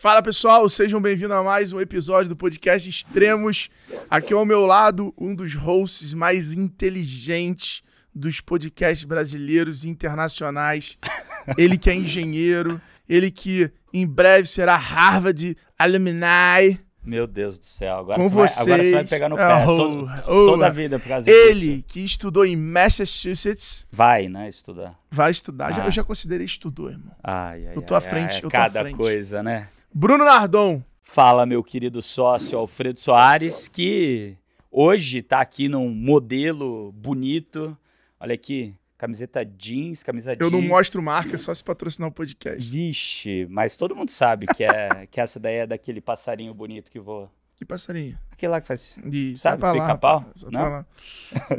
Fala pessoal, sejam bem-vindos a mais um episódio do podcast Extremos. Aqui ao meu lado, um dos hosts mais inteligentes dos podcasts brasileiros e internacionais. Ele que é engenheiro, ele que em breve será Harvard Alumni. Meu Deus do céu, agora você vai pegar no pé toda a vida por causa disso. Ele que estudou em Massachusetts. Vai, né, estudar. Vai estudar. Eu já considerei estudou, irmão. Eu tô à frente, eu tô à frente. Cada coisa, né? Bruno Nardon. Fala, meu querido sócio Alfredo Soares, que hoje tá aqui num modelo bonito. Olha aqui, camiseta jeans, camisa jeans. Eu não mostro marca, só se patrocinar o podcast. Vixe, mas todo mundo sabe que essa daí é daquele passarinho bonito que voa. Que passarinho? Aquele lá que faz... Sabe, pica-pau? Não?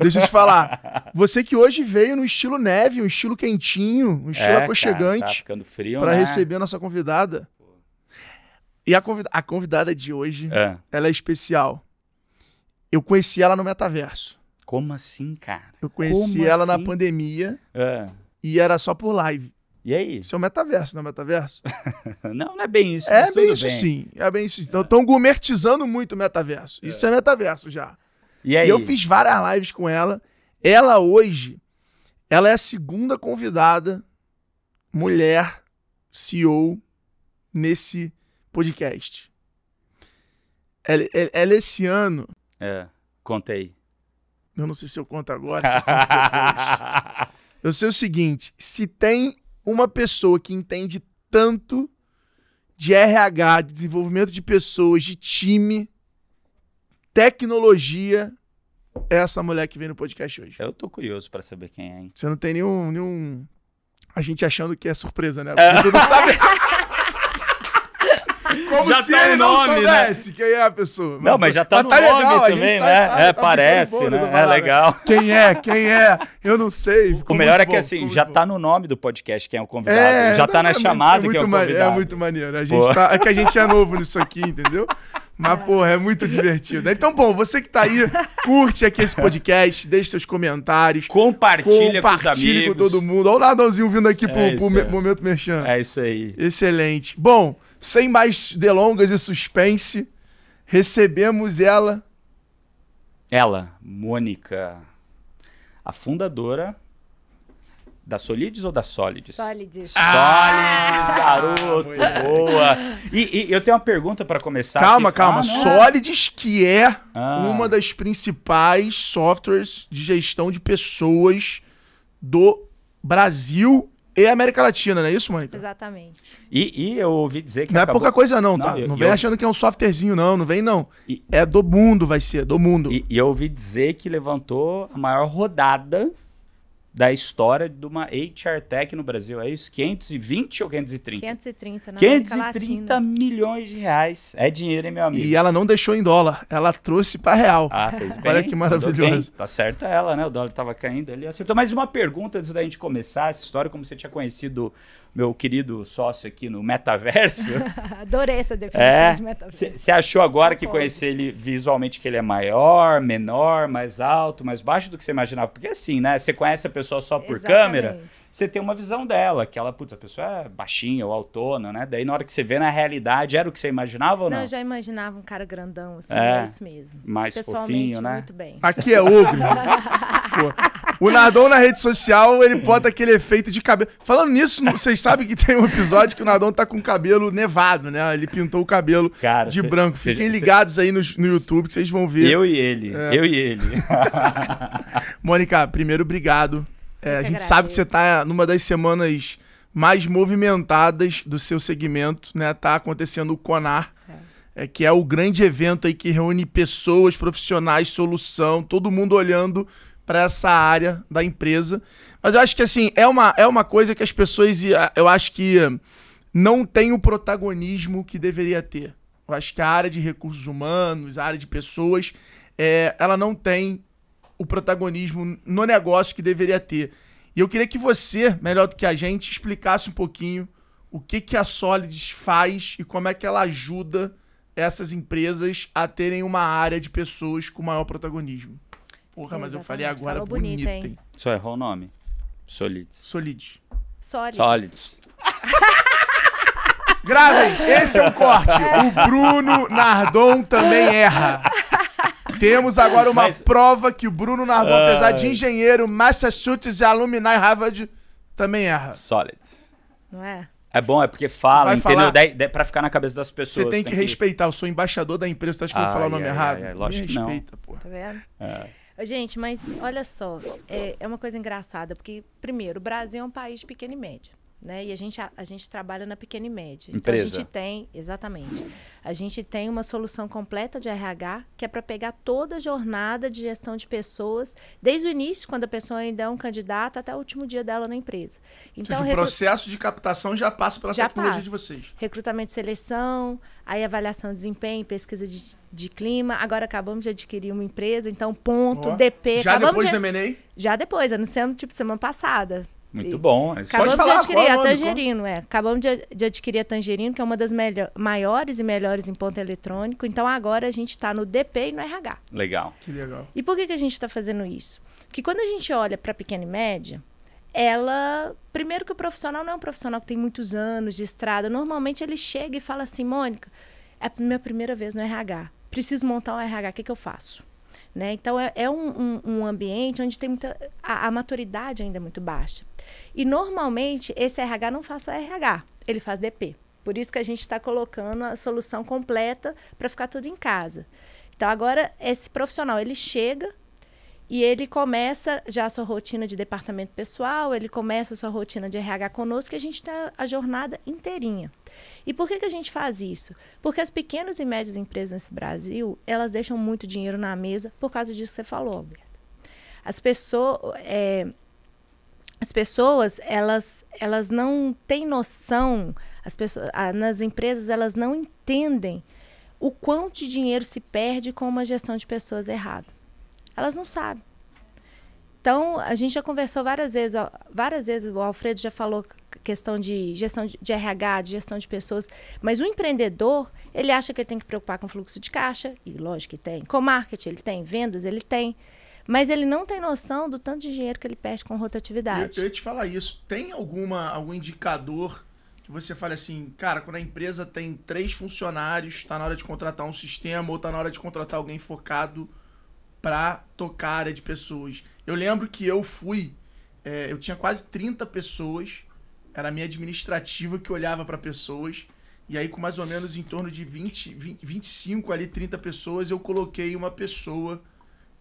Deixa eu te falar. Você que hoje veio no estilo neve, um estilo quentinho, um estilo aconchegante. Cara, tá ficando frio, pra né? receber a nossa convidada. E a convidada de hoje, ela é especial. Eu conheci ela no metaverso. Como assim, cara? Eu conheci ela na pandemia e era só por live. E aí? Isso é o metaverso, não é metaverso? Não é bem isso. É bem isso sim, é bem isso. Então estão gourmetizando muito o metaverso. Isso é metaverso já. E aí? E eu fiz várias lives com ela. Ela hoje, ela é a segunda convidada mulher CEO nesse podcast. Ela esse ano... Contei. Eu não sei se eu conto agora, se eu conto depois. Eu sei o seguinte, se tem uma pessoa que entende tanto de RH, de desenvolvimento de pessoas, de time, tecnologia, é essa mulher que vem no podcast hoje. Eu tô curioso pra saber quem é, hein? Você não tem nenhum... A gente achando que é surpresa, né? Porque tu não sabe... Como já se tá ele não soubesse, né? Quem é a pessoa. Não, mas já tá no nome legal, também, né? Parece, né? É legal. Quem é? Eu não sei. O melhor é que assim, já tá no nome do podcast quem é o convidado. Já tá na chamada quem é o convidado. É muito maneiro. É que a gente é novo nisso aqui, entendeu? Mas, porra, é muito divertido. Então, bom, você que tá aí, curte aqui esse podcast, deixe seus comentários. Compartilha com os amigos. Com todo mundo. Olha o Nardãozinho vindo aqui pro Momento Merchan. É isso aí. Excelente. Bom, sem mais delongas e suspense, recebemos ela. Mônica, a fundadora da Solids ou da Solids? Solids. Solids, garoto, boa. E eu tenho uma pergunta para começar. Calma. Solids, que é uma das principais softwares de gestão de pessoas do Brasil e América Latina, não é isso, Mônica? Exatamente. E eu ouvi dizer que não é pouca coisa não, tá? Não vem achando que é um softwarezinho, não vem não. É do mundo, vai ser, do mundo. E eu ouvi dizer que levantou a maior rodada da história de uma HR Tech no Brasil. É isso? 520 ou 530? 530, na 530 milhões de reais. É dinheiro, hein, meu amigo? E ela não deixou em dólar. Ela trouxe para real. Fez bem. Olha que maravilhoso. Tá certa ela, né? O dólar tava caindo ali. Acertou. Mais uma pergunta antes da gente começar essa história. Como você tinha conhecido meu querido sócio aqui no metaverso. Adorei essa definição de metaverso. Você achou agora que conhecer ele visualmente que ele é maior, menor, mais alto, mais baixo do que você imaginava? Porque assim, né? Você conhece a pessoa só por câmera, você tem uma visão dela, que ela, a pessoa é baixinha ou autona, né? Daí na hora que você vê na realidade, era o que você imaginava ou não? Não, eu já imaginava um cara grandão, assim, é isso mesmo. Mais fofinho, né? Muito bem. Aqui é ogro. O Nardon na rede social, ele bota aquele efeito de cabelo. Falando nisso, vocês sabem que tem um episódio que o Nardon tá com o cabelo nevado, né? Ele pintou o cabelo de branco. Fiquem ligados aí no YouTube que vocês vão ver. Eu e ele. Mônica, primeiro, obrigado. A gente sabe que você tá numa das semanas mais movimentadas do seu segmento, né? Tá acontecendo o Conar, que é o grande evento aí que reúne pessoas, profissionais, solução, todo mundo olhando para essa área da empresa. Mas eu acho que assim, é uma coisa que as pessoas, eu acho que não tem o protagonismo que deveria ter. Eu acho que a área de recursos humanos, a área de pessoas, ela não tem o protagonismo no negócio que deveria ter. E eu queria que você, melhor do que a gente, explicasse um pouquinho o que a Solids faz e como é que ela ajuda essas empresas a terem uma área de pessoas com maior protagonismo. Porra, mas eu falei agora bonito, hein? Só errou o nome. Solids. Solids. Solids. Solids. Gravem, esse é um corte. O Bruno Nardon também erra. Temos agora uma prova que o Bruno Nardon, apesar de engenheiro, Massachusetts e alumni Harvard, também erra. Solid. Não é? É bom, é porque fala, entendeu? Pra ficar na cabeça das pessoas. Você tem que respeitar. Eu sou embaixador da empresa, você acha que eu vou falar o nome errado? Lógico que não. Respeita, pô. Tá vendo? Gente, mas olha só, é uma coisa engraçada, porque, primeiro, o Brasil é um país de pequeno e médio. Né? E a gente trabalha na pequena e média. Empresa. Então, a gente tem, exatamente, a gente tem uma solução completa de RH, que é para pegar toda a jornada de gestão de pessoas, desde o início, quando a pessoa ainda é um candidato, até o último dia dela na empresa. Então, o processo de captação já passa pela tecnologia de vocês. Recrutamento e seleção, aí avaliação de desempenho, pesquisa de clima. Agora acabamos de adquirir uma empresa, então DP. Já depois do M&A? Já depois, anunciamos semana passada. Muito bom. Acabamos de adquirir a Tangerino, Acabamos de adquirir a Tangerino, que é uma das maiores e melhores em ponto eletrônico. Então, agora a gente está no DP e no RH. Legal. Que legal. E por que a gente está fazendo isso? Porque quando a gente olha para a pequena e média, primeiro que o profissional não é um profissional que tem muitos anos de estrada. Normalmente, ele chega e fala assim, Mônica, é a minha primeira vez no RH. Preciso montar um RH, o que eu faço? Né? Então, é um ambiente onde tem a maturidade ainda é muito baixa. E, normalmente, esse RH não faz só RH, ele faz DP. Por isso que a gente está colocando a solução completa para ficar tudo em casa. Então, agora, esse profissional, ele chega e ele começa já a sua rotina de departamento pessoal, ele começa a sua rotina de RH conosco, e a gente está a jornada inteirinha. E por que a gente faz isso? Porque as pequenas e médias empresas nesse Brasil, elas deixam muito dinheiro na mesa por causa disso que você falou, Alberto. As pessoas, elas não têm noção, nas empresas, elas não entendem o quanto de dinheiro se perde com uma gestão de pessoas errada. Elas não sabem. Então, a gente já conversou várias vezes, o Alfredo já falou questão de gestão de RH, de gestão de pessoas, mas o empreendedor, ele acha que ele tem que preocupar com fluxo de caixa, e lógico que tem, com marketing ele tem, vendas ele tem, mas ele não tem noção do tanto de dinheiro que ele perde com rotatividade. Eu ia te falar isso, tem algum indicador que você fale assim, cara, quando a empresa tem 3 funcionários, está na hora de contratar um sistema ou está na hora de contratar alguém focado para tocar a área de pessoas. Eu lembro que eu tinha quase 30 pessoas, era a minha administrativa que olhava para pessoas, e aí com mais ou menos em torno de 25 ali, 30 pessoas, eu coloquei uma pessoa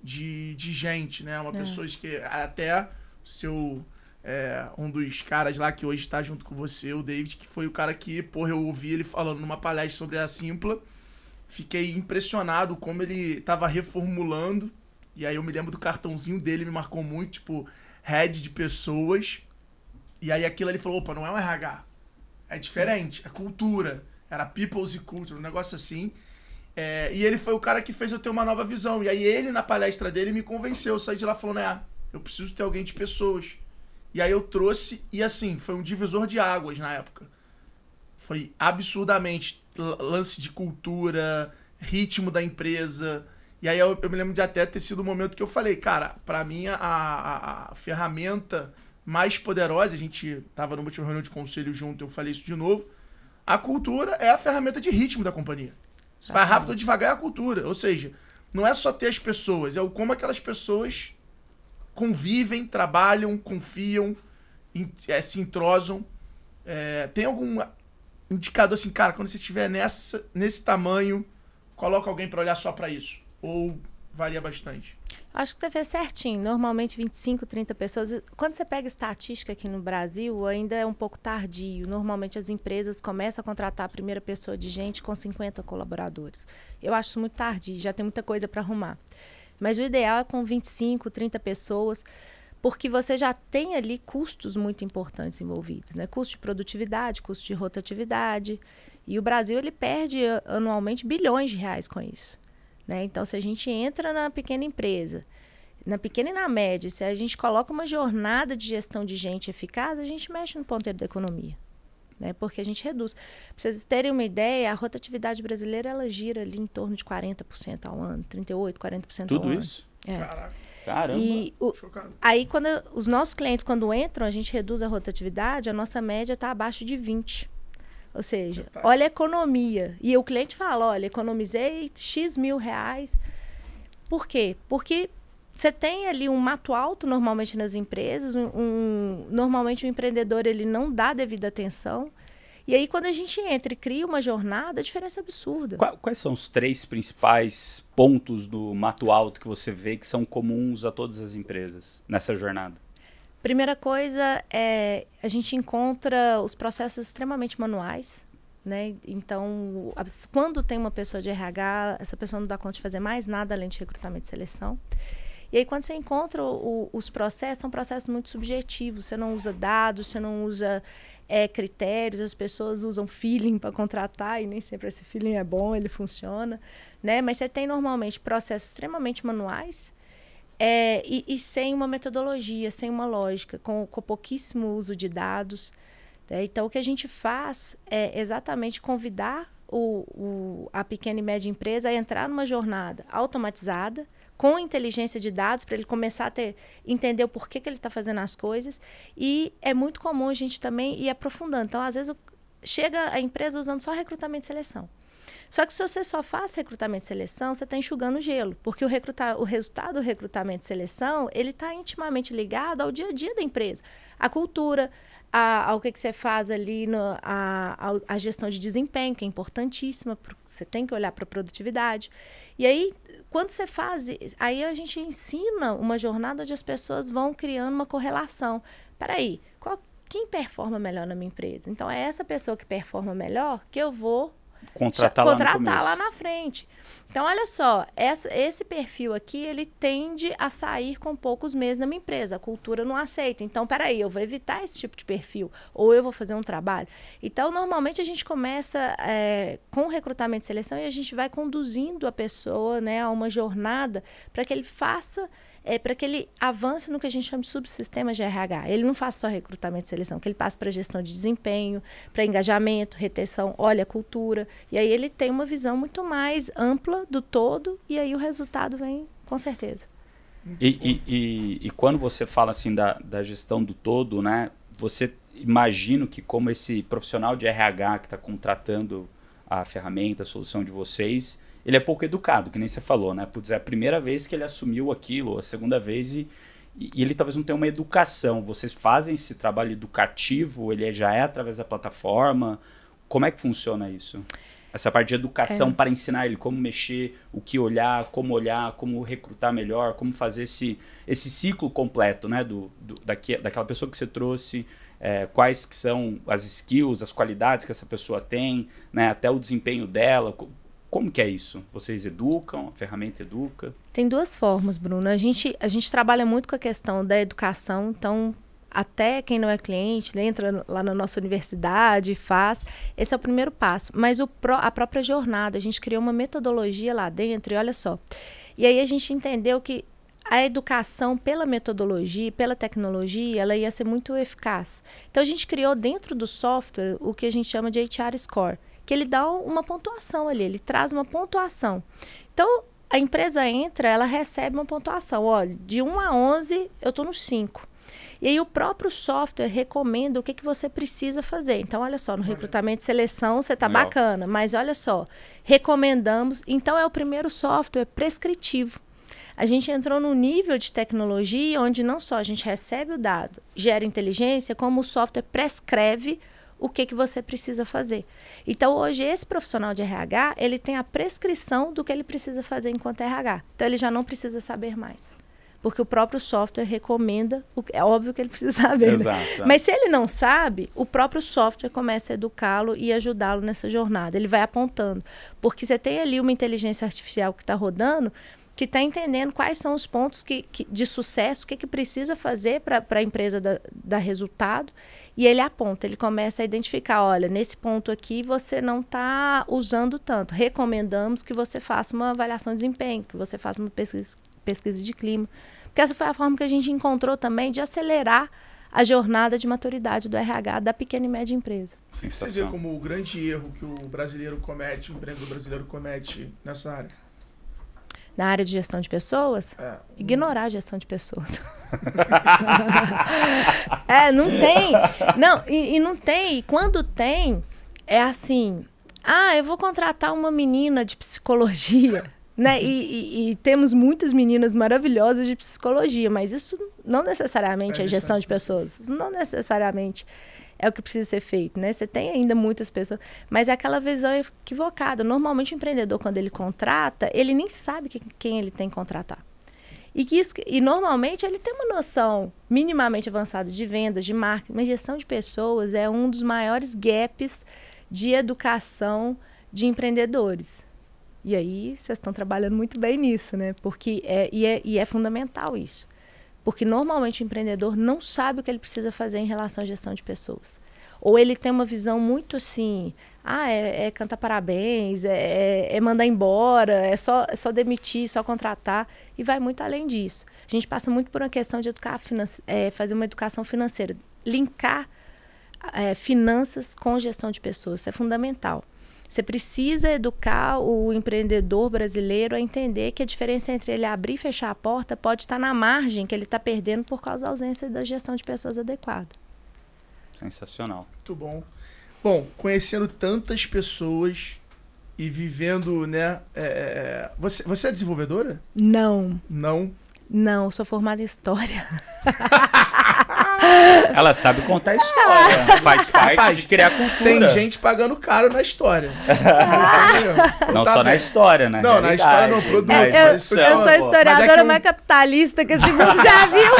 de gente, né? Uma pessoa que até um dos caras lá que hoje está junto com você, o David, que foi o cara que, eu ouvi ele falando numa palestra sobre a Simpla, fiquei impressionado como ele estava reformulando. E aí eu me lembro do cartãozinho dele, me marcou muito, tipo, head de pessoas. E aí aquilo ele falou, opa, não é um RH. É diferente, é cultura. Era people's e culture, um negócio assim. E ele foi o cara que fez eu ter uma nova visão. E aí ele, na palestra dele, me convenceu. Eu saí de lá falando, eu preciso ter alguém de pessoas. E aí eu trouxe, e assim, foi um divisor de águas na época. Foi absurdamente lance de cultura, ritmo da empresa. E aí eu me lembro de até ter sido o momento que eu falei, cara, pra mim a ferramenta mais poderosa, a gente tava numa última reunião de conselho junto, eu falei isso de novo, a cultura é a ferramenta de ritmo da companhia. Se vai rápido ou devagar é a cultura. Ou seja, não é só ter as pessoas, é como aquelas pessoas convivem, trabalham, confiam, se entrosam. Tem algum indicador assim, cara, quando você estiver nesse tamanho, coloca alguém para olhar só para isso? Ou varia bastante? Acho que você fez certinho. Normalmente 25, 30 pessoas. Quando você pega estatística aqui no Brasil, ainda é um pouco tardio. Normalmente as empresas começam a contratar a primeira pessoa de gente com 50 colaboradores. Eu acho isso muito tardio, já tem muita coisa para arrumar. Mas o ideal é com 25, 30 pessoas, porque você já tem ali custos muito importantes envolvidos, né? Custo de produtividade, custo de rotatividade. E o Brasil ele perde anualmente bilhões de reais com isso. Né? Então, se a gente entra na pequena empresa, na pequena e na média, se a gente coloca uma jornada de gestão de gente eficaz, a gente mexe no ponteiro da economia. Né? Porque a gente reduz. Para vocês terem uma ideia, a rotatividade brasileira ela gira ali em torno de 40% ao ano, 38%, 40% ao ano. Tudo isso? Caraca. Caramba. E aí, os nossos clientes, quando entram, a gente reduz a rotatividade, a nossa média está abaixo de 20%. Ou seja, olha a economia. E o cliente fala, olha, economizei X mil reais. Por quê? Porque você tem ali um mato alto normalmente nas empresas, normalmente o empreendedor ele não dá devida atenção. E aí quando a gente entra e cria uma jornada, a diferença é absurda. Quais são os 3 principais pontos do mato alto que você vê que são comuns a todas as empresas nessa jornada? Primeira coisa é a gente encontra os processos extremamente manuais, né? Então, quando tem uma pessoa de RH, essa pessoa não dá conta de fazer mais nada além de recrutamento e seleção. E aí, quando você encontra os processos, são processos muito subjetivos. Você não usa dados, você não usa critérios, as pessoas usam feeling para contratar e nem sempre esse feeling é bom, ele funciona, né? Mas você tem normalmente processos extremamente manuais, e sem uma metodologia, sem uma lógica, com pouquíssimo uso de dados. Né? Então, o que a gente faz é exatamente convidar a pequena e média empresa a entrar numa jornada automatizada, com inteligência de dados, para ele começar a entender o porquê que ele está fazendo as coisas. E é muito comum a gente também ir aprofundando. Então, às vezes, chega a empresa usando só recrutamento e seleção. Só que se você só faz recrutamento e seleção, você está enxugando gelo, porque o resultado do recrutamento e seleção, ele está intimamente ligado ao dia a dia da empresa, à cultura, ao que você faz ali, a gestão de desempenho, que é importantíssima, você tem que olhar para a produtividade. E aí, quando você faz, aí a gente ensina uma jornada onde as pessoas vão criando uma correlação. Peraí, quem performa melhor na minha empresa? Então, é essa pessoa que performa melhor que eu vou contratar lá na frente. Então, olha só, esse perfil aqui, ele tende a sair com poucos meses na minha empresa. A cultura não aceita. Então, peraí, eu vou evitar esse tipo de perfil. Ou eu vou fazer um trabalho. Então, normalmente, a gente começa com recrutamento e seleção e a gente vai conduzindo a pessoa, né, a uma jornada para que ele faça... para que ele avance no que a gente chama de subsistemas de RH. Ele não faz só recrutamento e seleção, que ele passa para gestão de desempenho, para engajamento, retenção, olha a cultura. E aí ele tem uma visão muito mais ampla do todo e aí o resultado vem com certeza. E quando você fala assim da gestão do todo, né, você imagina que como esse profissional de RH que está contratando a ferramenta, a solução de vocês... Ele é pouco educado, que nem você falou, né? Putz, é a primeira vez que ele assumiu aquilo, a segunda vez, e ele talvez não tenha uma educação. Vocês fazem esse trabalho educativo, ele já é através da plataforma? Como é que funciona isso? Essa parte de educação para ensinar ele como mexer, o que olhar, como recrutar melhor, como fazer esse ciclo completo, né? Daquela pessoa que você trouxe, quais que são as skills, as qualidades que essa pessoa tem, né? Até o desempenho dela. Como que é isso? Vocês educam? A ferramenta educa? Tem 2 formas, Bruno. A gente trabalha muito com a questão da educação, então até quem não é cliente, entra lá na nossa universidade e faz. Esse é o primeiro passo. Mas a própria jornada, a gente criou uma metodologia lá dentro e olha só. E aí a gente entendeu que a educação pela metodologia, pela tecnologia, ela ia ser muito eficaz. Então a gente criou dentro do software o que a gente chama de HR Score, que ele dá uma pontuação ali, ele traz uma pontuação. Então, a empresa entra, ela recebe uma pontuação. Olha, de 1 a 11, eu estou no 5. E aí, o próprio software recomenda o que você precisa fazer. Então, olha só, no recrutamento e seleção, você está bacana. Mas, olha só, recomendamos. Então, é o primeiro software prescritivo. A gente entrou num nível de tecnologia onde não só a gente recebe o dado, gera inteligência, como o software prescreve o que você precisa fazer. Então, hoje, esse profissional de RH, ele tem a prescrição do que ele precisa fazer enquanto RH. Então, ele já não precisa saber mais. Porque o próprio software recomenda, é óbvio que ele precisa saber. Exato. Né? Mas se ele não sabe, o próprio software começa a educá-lo e ajudá-lo nessa jornada. Ele vai apontando. Porque você tem ali uma inteligência artificial que está rodando, que está entendendo quais são os pontos de sucesso, o que precisa fazer para a empresa dar resultado, e ele aponta, ele começa a identificar, olha, nesse ponto aqui você não está usando tanto, recomendamos que você faça uma avaliação de desempenho, que você faça uma pesquisa de clima, porque essa foi a forma que a gente encontrou também de acelerar a jornada de maturidade do RH da pequena e média empresa. Você vê como o grande erro que o brasileiro comete, o empreendedor brasileiro comete nessa área? Na área de gestão de pessoas, ignorar a gestão de pessoas. Não tem. Não, e não tem. E quando tem, é assim, eu vou contratar uma menina de psicologia, né? E temos muitas meninas maravilhosas de psicologia, mas isso não necessariamente é gestão de pessoas. Isso não necessariamente é o que precisa ser feito, né? Você tem ainda muitas pessoas, mas é aquela visão equivocada. Normalmente o empreendedor, quando ele contrata, ele nem sabe quem ele tem que contratar. E normalmente ele tem uma noção minimamente avançada de vendas, de marketing, mas gestão de pessoas é um dos maiores gaps de educação de empreendedores. E aí vocês estão trabalhando muito bem nisso, né? Porque é fundamental isso. Porque normalmente o empreendedor não sabe o que ele precisa fazer em relação à gestão de pessoas. Ou ele tem uma visão muito assim, é cantar parabéns, é mandar embora, é só demitir, só contratar, e vai muito além disso. A gente passa muito por uma questão de fazer uma educação financeira, linkar finanças com gestão de pessoas, isso é fundamental. Você precisa educar o empreendedor brasileiro a entender que a diferença entre ele abrir e fechar a porta pode estar na margem que ele está perdendo por causa da ausência da gestão de pessoas adequada. Sensacional. Muito bom. Bom, conhecendo tantas pessoas e vivendo, né? Você é desenvolvedora? Não. Não? Não, sou formada em História. Ela sabe contar história. Faz parte de criar cultura. Tem gente pagando caro na história. Não só na história, né? Não, na história não, produto. Eu sou historiadora mais capitalista que esse mundo já viu.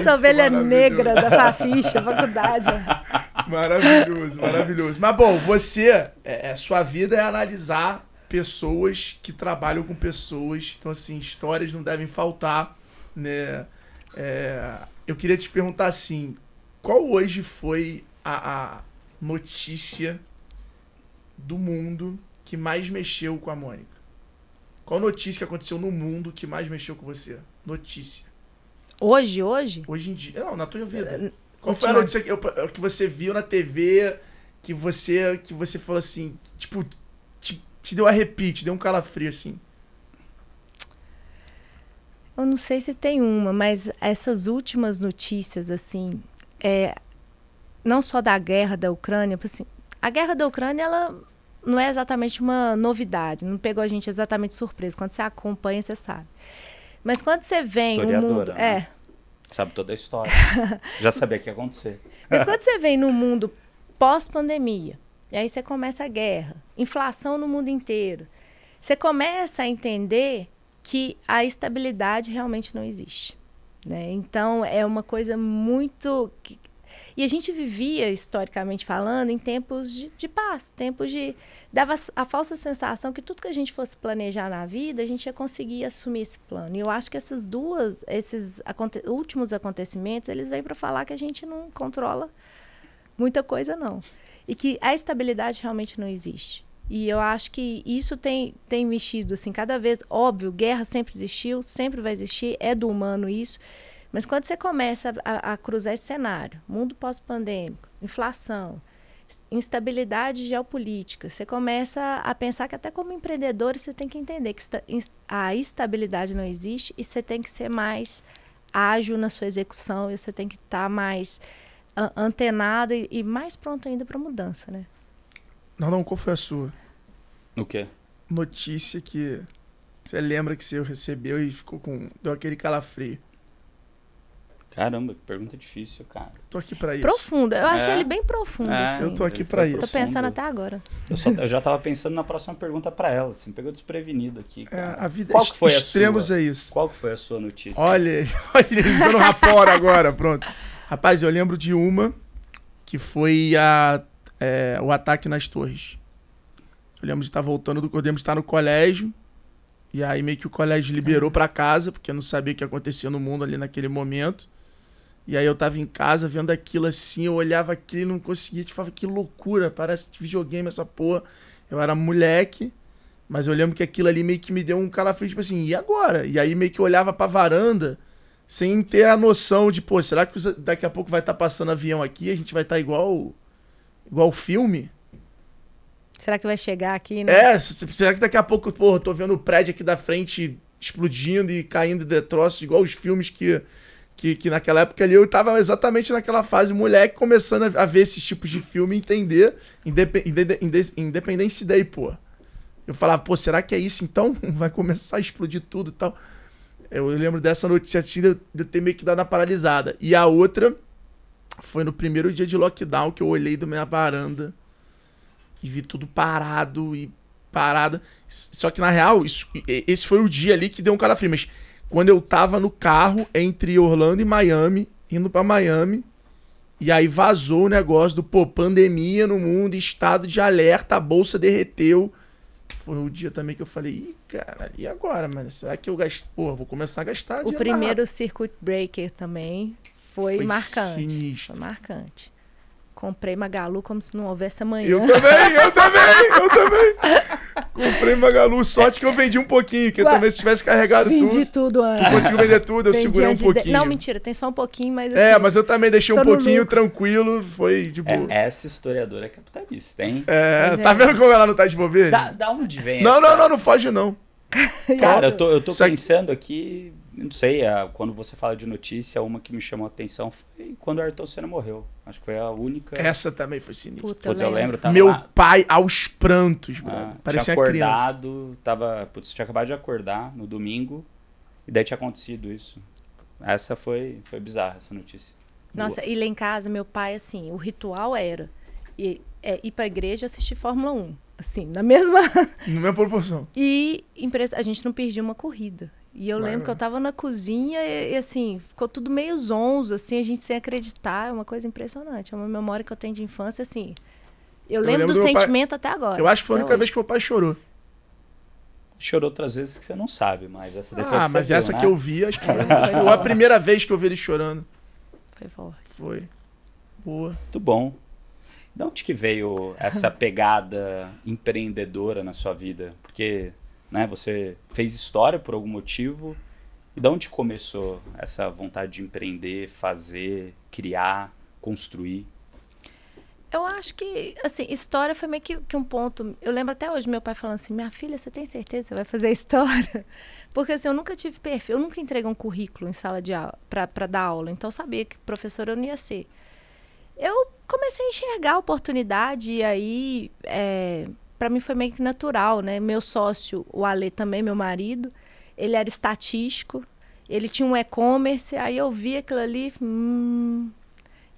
Sou ovelha negra da Faficha, faculdade. Maravilhoso, maravilhoso. Mas bom, sua vida é analisar pessoas que trabalham com pessoas. Então, assim, histórias não devem faltar, né? Eu queria te perguntar assim, qual hoje foi a notícia do mundo que mais mexeu com a Mônica? Qual notícia que aconteceu no mundo que mais mexeu com você? Notícia. Hoje? Hoje em dia. Não, na tua vida. Qual foi a notícia que você viu na TV, que você falou assim, tipo, te deu arrepio, te deu um calafrio, assim? Eu não sei se tem uma, mas essas últimas notícias, assim, não só da guerra da Ucrânia, assim, a guerra da Ucrânia, ela não é exatamente uma novidade, não pegou a gente exatamente de surpresa. Quando você acompanha, você sabe. Mas quando você vem o mundo... Né? Sabe toda a história. Já sabia o que ia acontecer. Mas quando você vem no mundo pós-pandemia, e aí você começa a guerra, inflação no mundo inteiro, você começa a entender que a estabilidade realmente não existe, né? Então, é uma coisa muito... E a gente vivia, historicamente falando, em tempos de paz, tempos de... Dava a falsa sensação que tudo que a gente fosse planejar na vida, a gente ia conseguir assumir esse plano. E eu acho que esses últimos acontecimentos, eles vêm para falar que a gente não controla muita coisa, não. E que a estabilidade realmente não existe. E eu acho que isso tem mexido, assim, cada vez... Óbvio, guerra sempre existiu, sempre vai existir, é do humano isso. Mas quando você começa a cruzar esse cenário, mundo pós-pandêmico, inflação, instabilidade geopolítica, você começa a pensar que até como empreendedor você tem que entender que a estabilidade não existe e você tem que ser mais ágil na sua execução e você tem que estar mais antenado e mais pronto ainda para mudança, né? Não, qual foi a sua? O quê? Notícia que você lembra que você recebeu e deu aquele calafrio. Caramba, que pergunta difícil, cara. Tô aqui pra isso. Profunda. Eu achei ele bem profundo, assim. Eu tô aqui pra isso. Tô pensando até agora. Eu já tava pensando na próxima pergunta pra ela, assim. Pegou desprevenido aqui, cara. A vida Qual que foi extremos a sua? É isso. Qual que foi a sua notícia? Olha, usando rapor agora, pronto. Rapaz, eu lembro de uma que foi o ataque nas torres. Eu lembro de estar voltando eu lembro de estar no colégio, e aí meio que o colégio liberou pra casa, porque eu não sabia o que acontecia no mundo ali naquele momento. E aí eu tava em casa vendo aquilo assim, eu olhava aquilo e não conseguia, te falava, que loucura, parece videogame essa porra. Eu era moleque, mas eu lembro que aquilo ali meio que me deu um calafrio, tipo assim, e agora? E aí meio que eu olhava pra varanda, sem ter a noção de, pô, será que daqui a pouco vai estar passando avião aqui, a gente vai estar igual filme? Será que vai chegar aqui, né? Será que daqui a pouco, pô, eu tô vendo o prédio aqui da frente explodindo e caindo de troços, igual os filmes que Que naquela época ali eu tava exatamente naquela fase moleque, começando a ver esses tipos de filme e entender Independence Day, pô. Eu falava, pô, será que é isso então? Vai começar a explodir tudo e tal. Eu lembro dessa notícia assim, de eu ter meio que dado uma paralisada. E a outra foi no primeiro dia de lockdown que eu olhei da minha varanda e vi tudo parado e parada. Só que na real, esse foi o dia ali que deu um calafrio. Mas quando eu tava no carro entre Orlando e Miami, indo pra Miami, e aí vazou o negócio do, pô, pandemia no mundo, estado de alerta, a bolsa derreteu. Foi o dia também que eu falei, ih, cara, e agora, mano? Será que eu gasto? Pô, vou começar a gastar dinheiro. O primeiro circuit breaker também foi marcante. Sinistro. Foi marcante. Comprei Magalu como se não houvesse amanhã. Eu também. Comprei Magalu. Sorte que eu vendi um pouquinho, porque também se tivesse carregado vendi tudo antes. Tu conseguiu vender tudo, eu segurei um pouquinho. Não, mentira, tem só um pouquinho, mas assim, mas eu também deixei um pouquinho tranquilo, foi de boa. Essa historiadora é capitalista, hein? Tá vendo como ela não tá de bobeira? Da onde vem não foge não. Cara, eu tô pensando aqui, não sei, quando você fala de notícia, uma que me chamou a atenção foi quando o Ayrton Senna morreu. Acho que foi a única. Essa também foi sinistra. Putz, eu lembro. Tava meu pai aos prantos, brother. Parecia tinha criança. Tinha acabado de acordar no domingo e daí tinha acontecido isso. Essa foi bizarra, essa notícia. Nossa, e lá em casa, meu pai, assim, o ritual era ir pra igreja e assistir Fórmula 1. Assim, na mesma proporção. E a gente não perdia uma corrida. E eu lembro que eu tava na cozinha e assim, ficou tudo meio zonzo, assim, a gente sem acreditar. É uma coisa impressionante. É uma memória que eu tenho de infância, assim. Eu lembro do sentimento até agora. Eu acho que foi a única vez que meu pai chorou. Chorou outras vezes que você não sabe, mas essa daí foi mas essa que eu vi, acho que foi a primeira vez que eu vi ele chorando. Foi forte. Foi. Boa. Muito bom. De onde que veio essa pegada empreendedora na sua vida? Porque, né, você fez história por algum motivo. E de onde começou essa vontade de empreender, fazer, criar, construir? Eu acho que, assim, história foi meio que um ponto... Eu lembro até hoje meu pai falando assim, minha filha, você tem certeza que você vai fazer história? Porque, assim, eu nunca tive perfil, eu nunca entreguei um currículo em sala de aula para dar aula. Então, eu sabia que professora eu não ia ser. Eu comecei a enxergar a oportunidade e aí, para mim foi meio que natural, né? Meu sócio, o Ale também, meu marido, ele era estatístico, ele tinha um e-commerce, aí eu vi aquilo ali,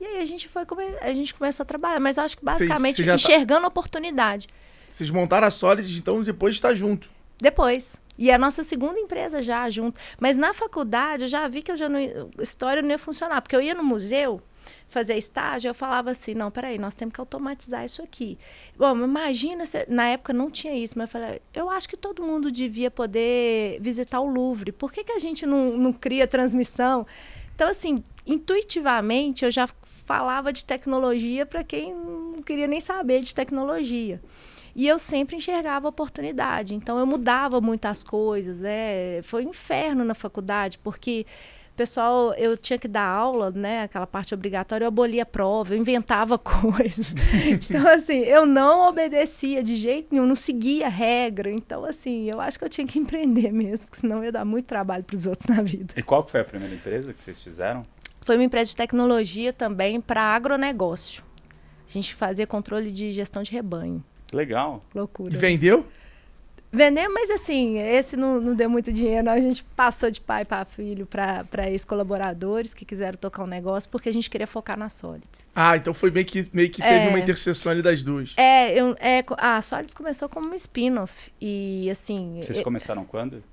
E aí a gente começou a trabalhar, mas eu acho que basicamente enxergando a oportunidade. Vocês montaram a Solid, então depois de estar junto. Depois. E a nossa segunda empresa já junto. Mas na faculdade eu já vi que história não ia funcionar, porque eu ia no museu fazer estágio, eu falava assim, não, peraí, nós temos que automatizar isso aqui. Bom, imagina, na época não tinha isso, mas eu falei, eu acho que todo mundo devia poder visitar o Louvre. Por que a gente não cria transmissão? Então, assim, intuitivamente, eu já falava de tecnologia para quem não queria nem saber de tecnologia. E eu sempre enxergava oportunidade. Então, eu mudava muito as coisas. Foi um inferno na faculdade, porque... Pessoal, eu tinha que dar aula, né? Aquela parte obrigatória, eu abolia a prova, eu inventava coisas. Então, assim, eu não obedecia de jeito nenhum, não seguia a regra. Então, assim, eu acho que eu tinha que empreender mesmo, porque senão ia dar muito trabalho para os outros na vida. E qual foi a primeira empresa que vocês fizeram? Foi uma empresa de tecnologia também para agronegócio. A gente fazia controle de gestão de rebanho. Legal. Loucura. E vendeu? Vender, mas assim, esse não deu muito dinheiro, não. A gente passou de pai para filho para ex-colaboradores que quiseram tocar um negócio, porque a gente queria focar na Solids. Então foi meio que teve uma interseção ali das duas. A Solids começou como um spin-off. E assim. Vocês começaram quando?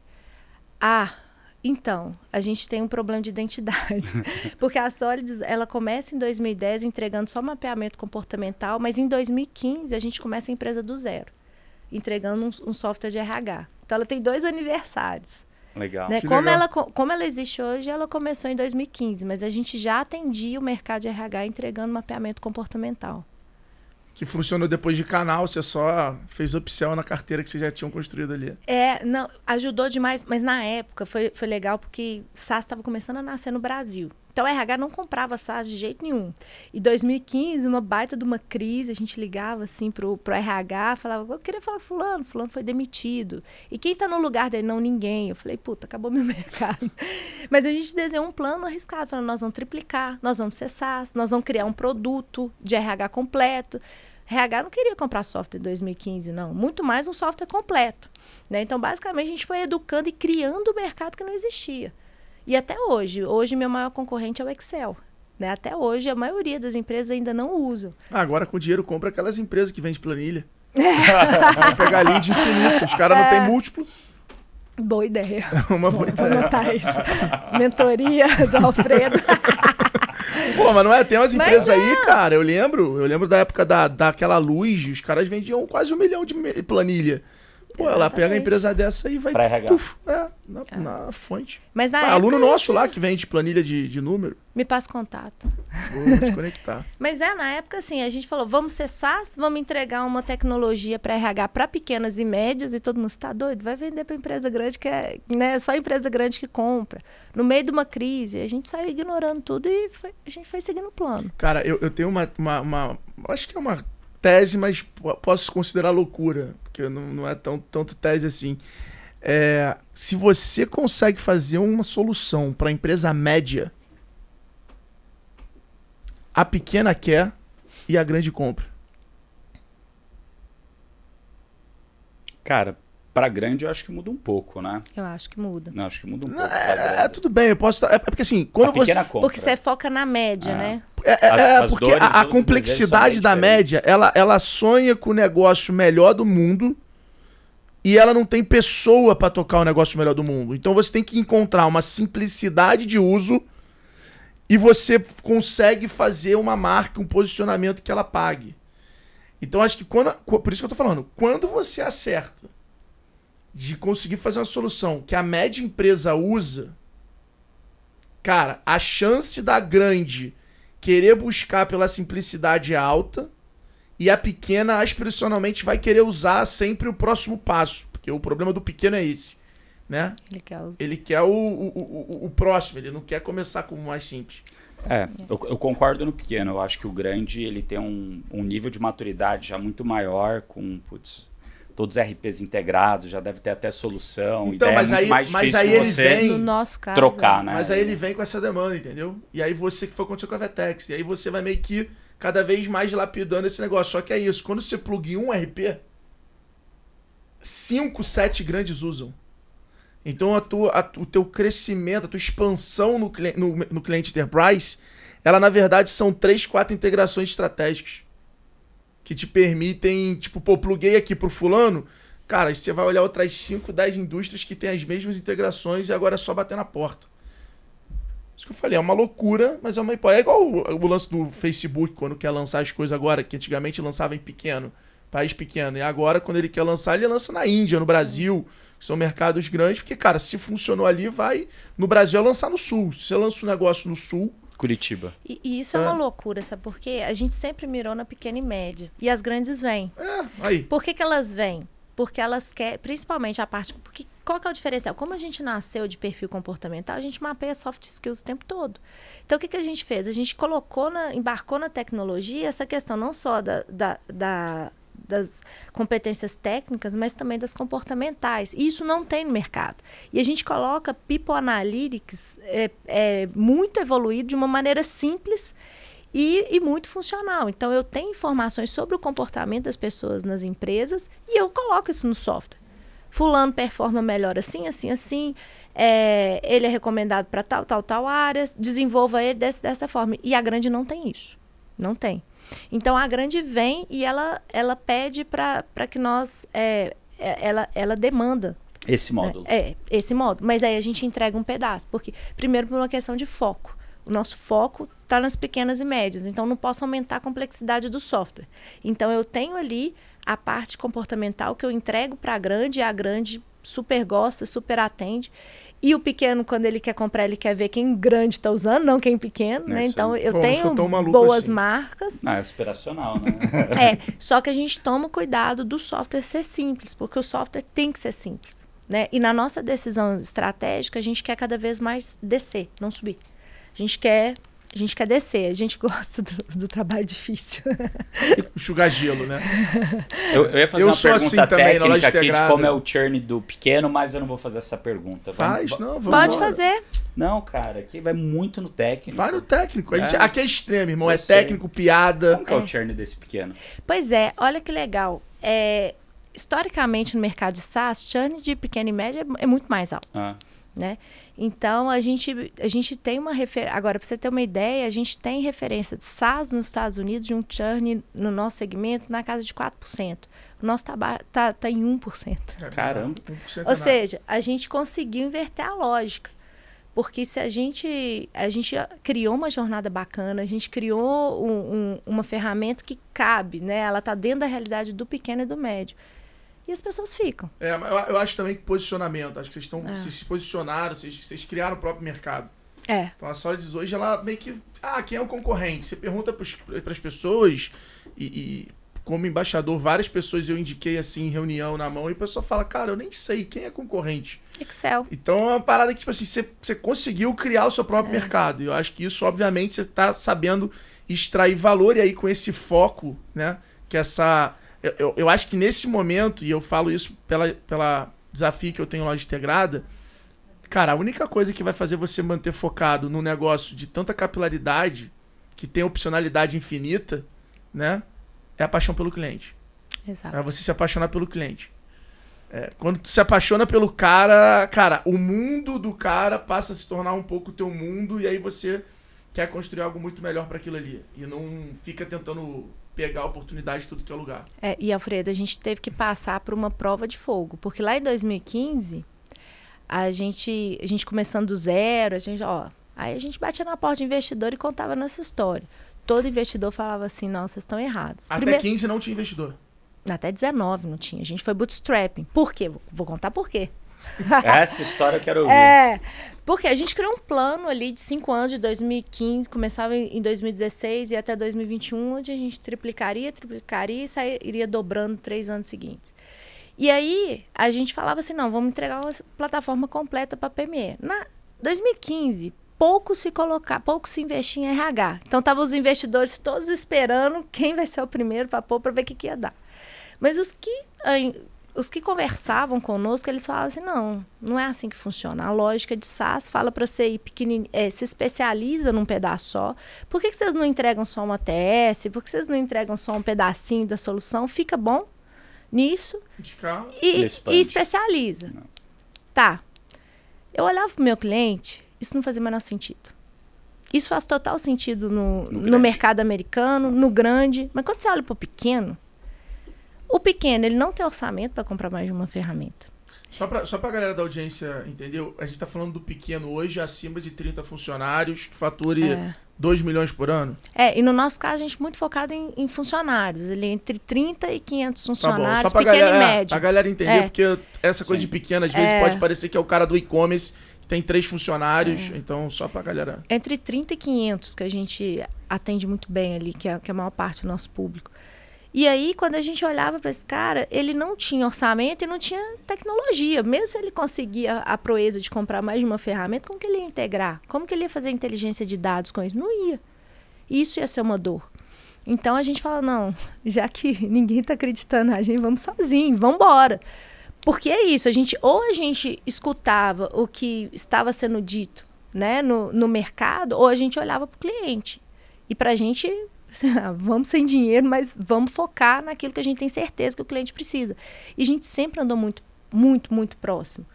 Então, a gente tem um problema de identidade. Porque a Solids, ela começa em 2010 entregando só mapeamento comportamental, mas em 2015 a gente começa a empresa do zero, entregando um software de RH. Então, ela tem 2 aniversários. Legal. Né? Como ela existe hoje, ela começou em 2015, mas a gente já atendia o mercado de RH entregando mapeamento comportamental. Que funcionou depois de canal, você só fez opção na carteira que vocês já tinham construído ali. Não, ajudou demais, mas na época foi legal porque SaaS estava começando a nascer no Brasil. Então, a RH não comprava SaaS de jeito nenhum. Em 2015, uma baita de uma crise, a gente ligava assim pro RH, falava, eu queria falar com fulano foi demitido. E quem tá no lugar dele? Não, ninguém. Eu falei, puta, acabou meu mercado. Mas a gente desenhou um plano arriscado, falando, nós vamos triplicar, nós vamos ser SaaS, nós vamos criar um produto de RH completo. RH não queria comprar software em 2015, não. Muito mais um software completo. Né? Então, basicamente, a gente foi educando e criando o mercado que não existia. E até hoje. Hoje, meu maior concorrente é o Excel. Né? Até hoje, a maioria das empresas ainda não usam. Agora, com dinheiro, compra aquelas empresas que vendem planilha. Vai pegar lead infinito. Os caras não têm múltiplo. Boa ideia. Uma boa ideia. Vou anotar isso. Mentoria do Alfredo. Pô, mas não é? Tem umas empresas aí, cara, eu lembro da época daquela Luz, os caras vendiam quase 1 milhão de planilha. Pô, ela pega a empresa dessa e vai... Pra RH. Puf, na fonte. Mas na época, aluno nosso lá que vende planilha de número. Me passa contato. Vou te conectar. Mas na época, assim, a gente falou, vamos ser SaaS, vamos entregar uma tecnologia para RH para pequenas e médias, e todo mundo está doido, vai vender para empresa grande, que é, né, só empresa grande que compra. No meio de uma crise, a gente saiu ignorando tudo e a gente foi seguindo o plano. Cara, eu tenho uma acho que é uma tese, mas posso considerar loucura, porque não é tanto tese assim. Se você consegue fazer uma solução para a empresa média, a pequena quer e a grande compra. Cara, pra grande eu acho que muda um pouco, né? Eu acho que muda. Não, acho que muda um pouco. Tudo bem, eu posso... É porque assim, quando a pequena compra. Porque você foca na média, né? Porque a complexidade da média, ela sonha com o negócio melhor do mundo e ela não tem pessoa para tocar o negócio melhor do mundo. Então você tem que encontrar uma simplicidade de uso e você consegue fazer uma marca, um posicionamento que ela pague. Então acho que por isso que eu tô falando, quando você acerta de conseguir fazer uma solução que a média empresa usa, cara, a chance da grande querer buscar pela simplicidade é alta e a pequena aspiracionalmente vai querer usar sempre o próximo passo, porque o problema do pequeno é esse, né? Ele quer o próximo, ele não quer começar com o mais simples. Eu concordo no pequeno. Eu acho que o grande ele tem um nível de maturidade já muito maior, com todos os RPs integrados, já deve ter até solução. Então, mas muito mais mas difícil aí ele vem no nosso caso, trocar, né? Mas aí ele vem com essa demanda, entendeu? E aí você que foi acontecer com a Vetex, e aí você vai meio que cada vez mais lapidando esse negócio. Só que é isso, quando você pluga em um RP, 5, 7 grandes usam. Então o teu crescimento, a tua expansão no cliente Enterprise, ela na verdade são 3, 4 integrações estratégicas que te permitem, tipo, pluguei aqui pro fulano, cara, aí você vai olhar outras 5, 10 indústrias que têm as mesmas integrações e agora é só bater na porta. Isso que eu falei, é uma loucura, mas é uma hipótese. É igual o lance do Facebook, quando quer lançar as coisas agora, que antigamente lançava em pequeno, país pequeno, e agora quando ele quer lançar, ele lança na Índia, no Brasil, que são mercados grandes, porque, cara, se funcionou ali, vai no Brasil é lançar no Sul. Se você lança um negócio no Sul... Curitiba. E isso é uma loucura, sabe? Porque a gente sempre mirou na pequena e média. E as grandes vêm. Aí. Por que elas vêm? Porque elas querem, principalmente a parte... Porque qual que é o diferencial? Como a gente nasceu de perfil comportamental, a gente mapeia soft skills o tempo todo. Então, o que a gente fez? A gente embarcou na tecnologia essa questão não só das competências técnicas, mas também das comportamentais. E isso não tem no mercado. E a gente coloca People Analytics muito evoluído de uma maneira simples e muito funcional. Então, eu tenho informações sobre o comportamento das pessoas nas empresas e eu coloco isso no software. Fulano performa melhor assim, assim, assim. Ele é recomendado para tal áreas. Desenvolva ele dessa forma. E a grande não tem isso. Não tem. Então, a grande vem e ela pede para que nós... ela demanda. Esse módulo. Esse módulo. Mas aí a gente entrega um pedaço. Porque, primeiro, por uma questão de foco. O nosso foco está nas pequenas e médias. Então, não posso aumentar a complexidade do software. Então, eu tenho ali a parte comportamental que eu entrego para a grande, e a grande super gosta, super atende. E o pequeno, quando ele quer comprar, ele quer ver quem grande está usando, não quem pequeno, né? Então, eu tenho boas marcas. É aspiracional, né? Só que a gente toma cuidado do software ser simples, porque o software tem que ser simples, né? E na nossa decisão estratégica, a gente quer cada vez mais descer, não subir. A gente quer descer, a gente gosta do trabalho difícil. Enxugar gelo, né? Eu ia fazer uma pergunta técnica aqui de como é o churn do pequeno, mas eu não vou fazer essa pergunta. Vamos Pode fazer. Não, cara, aqui vai muito no técnico. Vai no técnico. Aqui é extremo, irmão. É técnico, piada. Como que é o churn desse pequeno? Pois é, olha que legal. Historicamente, no mercado de SaaS, churn de pequeno e médio é muito mais alto. Né? Então, a gente tem uma referência... Agora, para você ter uma ideia, a gente tem referência de SaaS nos Estados Unidos de um churn no nosso segmento na casa de 4%. O nosso tá em 1%. Caramba. 1% Ou seja, a gente conseguiu inverter a lógica. Porque se a gente criou uma jornada bacana, a gente criou uma ferramenta que cabe, né? Ela está dentro da realidade do pequeno e do médio. E as pessoas ficam. Eu acho também que posicionamento. Acho que vocês se posicionaram, vocês criaram o próprio mercado. Então a Solids hoje, ela meio que... quem é o concorrente? Você pergunta para as pessoas e como embaixador, várias pessoas eu indiquei assim em reunião na mão e a pessoa fala, cara, eu nem sei quem é concorrente. Excel. Então é uma parada que, tipo assim, você conseguiu criar o seu próprio mercado. E eu acho que isso, obviamente, você está sabendo extrair valor e aí com esse foco, né? Que essa... Eu acho que nesse momento, e eu falo isso pela desafio que eu tenho lá de integrada, cara, a única coisa que vai fazer você manter focado num negócio de tanta capilaridade, que tem opcionalidade infinita, né? É a paixão pelo cliente. Exato. É você se apaixonar pelo cliente. Quando tu se apaixona pelo cara, o mundo do cara passa a se tornar um pouco o teu mundo e aí você quer construir algo muito melhor para aquilo ali. E não fica tentando pegar a oportunidade de tudo que é lugar. E, Alfredo, a gente teve que passar por uma prova de fogo. Porque lá em 2015, a gente começando do zero, aí a gente batia na porta de investidor e contava nossa história. Todo investidor falava assim, não, vocês estão errados. Até 15 não tinha investidor. Até 19 não tinha. A gente foi bootstrapping. Por quê? Vou contar por quê. Essa história eu quero ouvir. Porque a gente criou um plano ali de 5 anos, de 2015, começava em 2016 e até 2021, onde a gente triplicaria e iria dobrando 3 anos seguintes. E aí, a gente falava assim, não, vamos entregar uma plataforma completa para a PME. Na 2015, pouco se investia em RH. Então, estavam os investidores todos esperando quem vai ser o primeiro para pôr, para ver o que ia dar. Mas os que conversavam conosco, eles falavam assim, não é assim que funciona. A lógica de SaaS fala para você ir pequenininho, se especializa num pedaço só. Por que vocês não entregam só uma TS? Por que vocês não entregam só um pedacinho da solução? Fica bom nisso e especializa. Não. Tá. Eu olhava pro meu cliente, isso não fazia o menor sentido. Isso faz total sentido no mercado americano, no grande. Mas quando você olha pro pequeno, o pequeno, ele não tem orçamento para comprar mais de uma ferramenta. Só pra galera da audiência, entendeu? A gente tá falando do pequeno hoje, acima de 30 funcionários, que fature 2 milhões por ano. E no nosso caso, a gente é muito focado em funcionários. Ele é entre 30 e 500 funcionários, só pra pequeno galera, e médio. Pra galera entender, porque essa coisa de pequeno, às vezes pode parecer que é o cara do e-commerce, que tem 3 funcionários, então só pra galera... Entre 30 e 500, que a gente atende muito bem ali, que é a maior parte do nosso público. E aí, quando a gente olhava para esse cara, ele não tinha orçamento e não tinha tecnologia. Mesmo se ele conseguia a proeza de comprar mais de uma ferramenta, como que ele ia integrar? Como que ele ia fazer inteligência de dados com isso? Não ia. Isso ia ser uma dor. Então, a gente fala, não, já que ninguém está acreditando na gente, vamos sozinho, vamos embora. Porque é isso, a gente escutava o que estava sendo dito, né, no mercado, ou a gente olhava para o cliente. E para a gente... vamos sem dinheiro, mas vamos focar naquilo que a gente tem certeza que o cliente precisa. E a gente sempre andou muito, muito, muito próximo.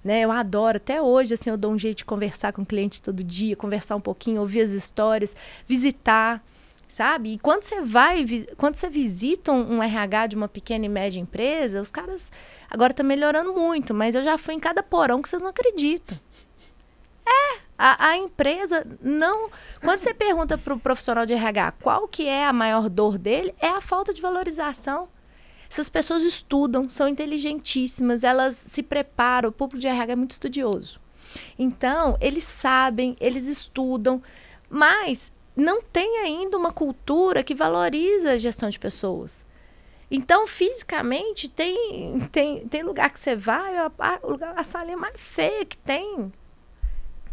Né? Eu adoro, até hoje, assim, eu dou um jeito de conversar com o cliente todo dia, conversar um pouquinho, ouvir as histórias, visitar, sabe? E quando você visita um RH de uma pequena e média empresa, os caras agora estão melhorando muito, mas eu já fui em cada porão que vocês não acreditam. A empresa não... Quando você pergunta para o profissional de RH qual que é a maior dor dele, é a falta de valorização. Essas pessoas estudam, são inteligentíssimas, elas se preparam, o público de RH é muito estudioso. Então, eles sabem, eles estudam, mas não tem ainda uma cultura que valoriza a gestão de pessoas. Então, fisicamente, tem lugar que você vai, a salinha mais feia que tem...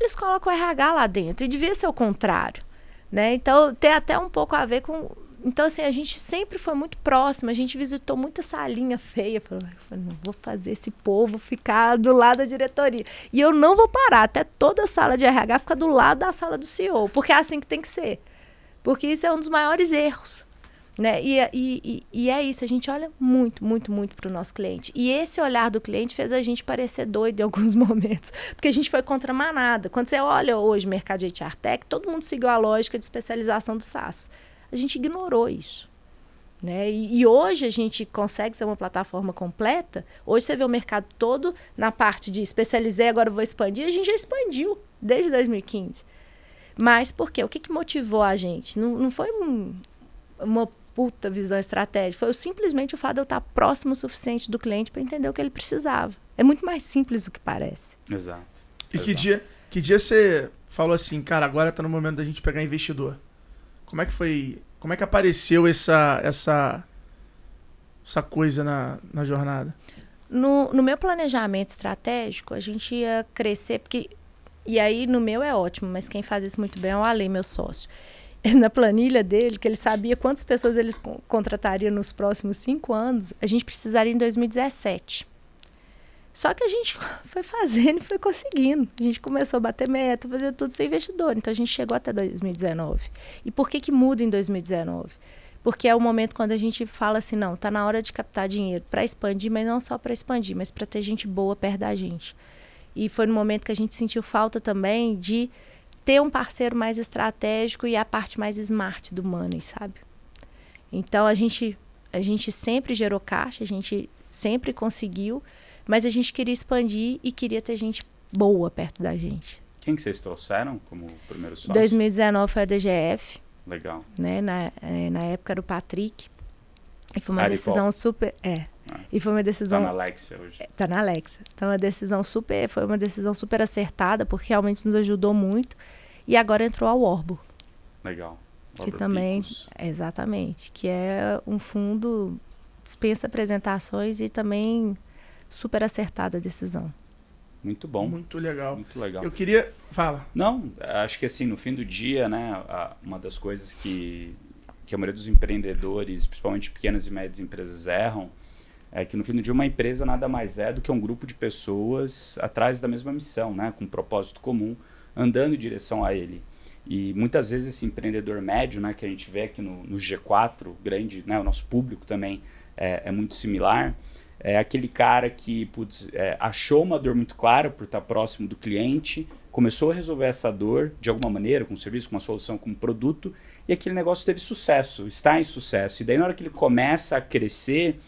eles colocam o RH lá dentro. E devia ser o contrário, né? Então, tem até um pouco a ver com... Então, assim, a gente sempre foi muito próximo. A gente visitou muita salinha feia. Eu falei, não vou fazer esse povo ficar do lado da diretoria. E eu não vou parar até toda a sala de RH ficar do lado da sala do CEO. Porque é assim que tem que ser. Porque isso é um dos maiores erros, né? E é isso. A gente olha muito, muito, muito para o nosso cliente. E esse olhar do cliente fez a gente parecer doido em alguns momentos. Porque a gente foi contra a manada. Quando você olha hoje o mercado de HR Tech, todo mundo seguiu a lógica de especialização do SaaS. A gente ignorou isso, né? E hoje a gente consegue ser uma plataforma completa. Hoje você vê o mercado todo na parte de especializei, agora vou expandir. A gente já expandiu desde 2015. Mas por quê? O que motivou a gente? Não foi uma puta visão estratégica. Foi simplesmente o fato de eu estar próximo o suficiente do cliente para entender o que ele precisava. É muito mais simples do que parece. Exato. E que dia você falou assim, cara, agora está no momento da gente pegar investidor? Como é que foi? Como é que apareceu essa coisa na jornada? No meu planejamento estratégico, a gente ia crescer, porque... E aí, no meu é ótimo, mas quem faz isso muito bem é o Ale, meu sócio. Na planilha dele, que ele sabia quantas pessoas eles contratariam nos próximos 5 anos, a gente precisaria em 2017. Só que a gente foi fazendo e foi conseguindo. A gente começou a bater meta, fazer tudo sem investidor. Então, a gente chegou até 2019. E por que muda em 2019? Porque é o momento quando a gente fala assim, não, tá na hora de captar dinheiro para expandir, mas não só para expandir, mas para ter gente boa perto da gente. E foi no momento que a gente sentiu falta também de ter um parceiro mais estratégico e a parte mais smart do money, sabe? Então, a gente sempre gerou caixa, a gente sempre conseguiu, mas a gente queria expandir e queria ter gente boa perto da gente. Quem que vocês trouxeram como primeiro sócio? 2019 foi a DGF. Legal. Né? Na época era o Patrick. E foi uma decisão super... E foi uma decisão... Tá na Alexa hoje. Tá na Alexa. Então, foi uma decisão super acertada, porque realmente nos ajudou muito. E agora entrou a Warburg. Legal. Que também... Exatamente. Que é um fundo, dispensa apresentações e também super acertada a decisão. Muito bom. Muito legal. Muito legal. Eu queria... Fala. Não, acho que assim, no fim do dia, né, uma das coisas que a maioria dos empreendedores, principalmente pequenas e médias empresas, erram, é que no fim do dia uma empresa nada mais é do que um grupo de pessoas atrás da mesma missão, né, com um propósito comum, andando em direção a ele. E muitas vezes esse empreendedor médio, né, que a gente vê aqui no G4, grande, né, o nosso público também é muito similar, é aquele cara que achou uma dor muito clara por estar próximo do cliente, começou a resolver essa dor de alguma maneira, com um serviço, com uma solução, com um produto, e aquele negócio teve sucesso, está em sucesso. E daí na hora que ele começa a crescer,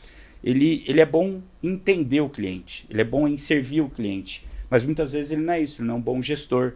ele é bom em entender o cliente, ele é bom em servir o cliente, mas muitas vezes ele não é isso, ele não é um bom gestor.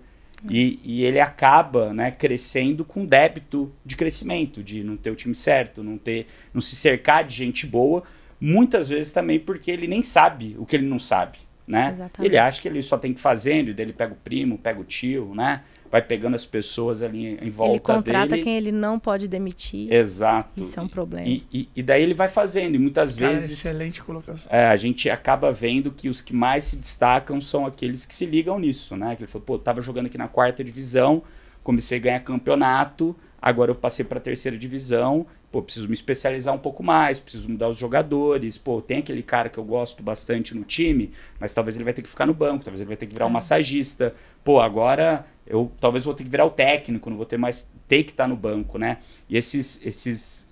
E ele acaba, né, crescendo com débito de crescimento, de não ter o time certo, não se cercar de gente boa, muitas vezes também porque ele nem sabe o que ele não sabe, né? Exatamente. Ele acha que ele só tem que ir fazendo, e daí ele pega o primo, pega o tio, né? Vai pegando as pessoas ali em volta dele. Ele contrata quem ele não pode demitir. Exato. Isso é um problema. E daí ele vai fazendo, e muitas vezes... Excelente colocação. A gente acaba vendo que os que mais se destacam são aqueles que se ligam nisso, né? Que ele falou, pô, tava jogando aqui na 4ª divisão, comecei a ganhar campeonato, agora eu passei para a 3ª divisão, pô, preciso me especializar um pouco mais, preciso mudar os jogadores, pô, tem aquele cara que eu gosto bastante no time, mas talvez ele vai ter que ficar no banco, talvez ele vai ter que virar um massagista, pô, agora eu talvez vou ter que virar o técnico, não vou ter que estar no banco, né? E essas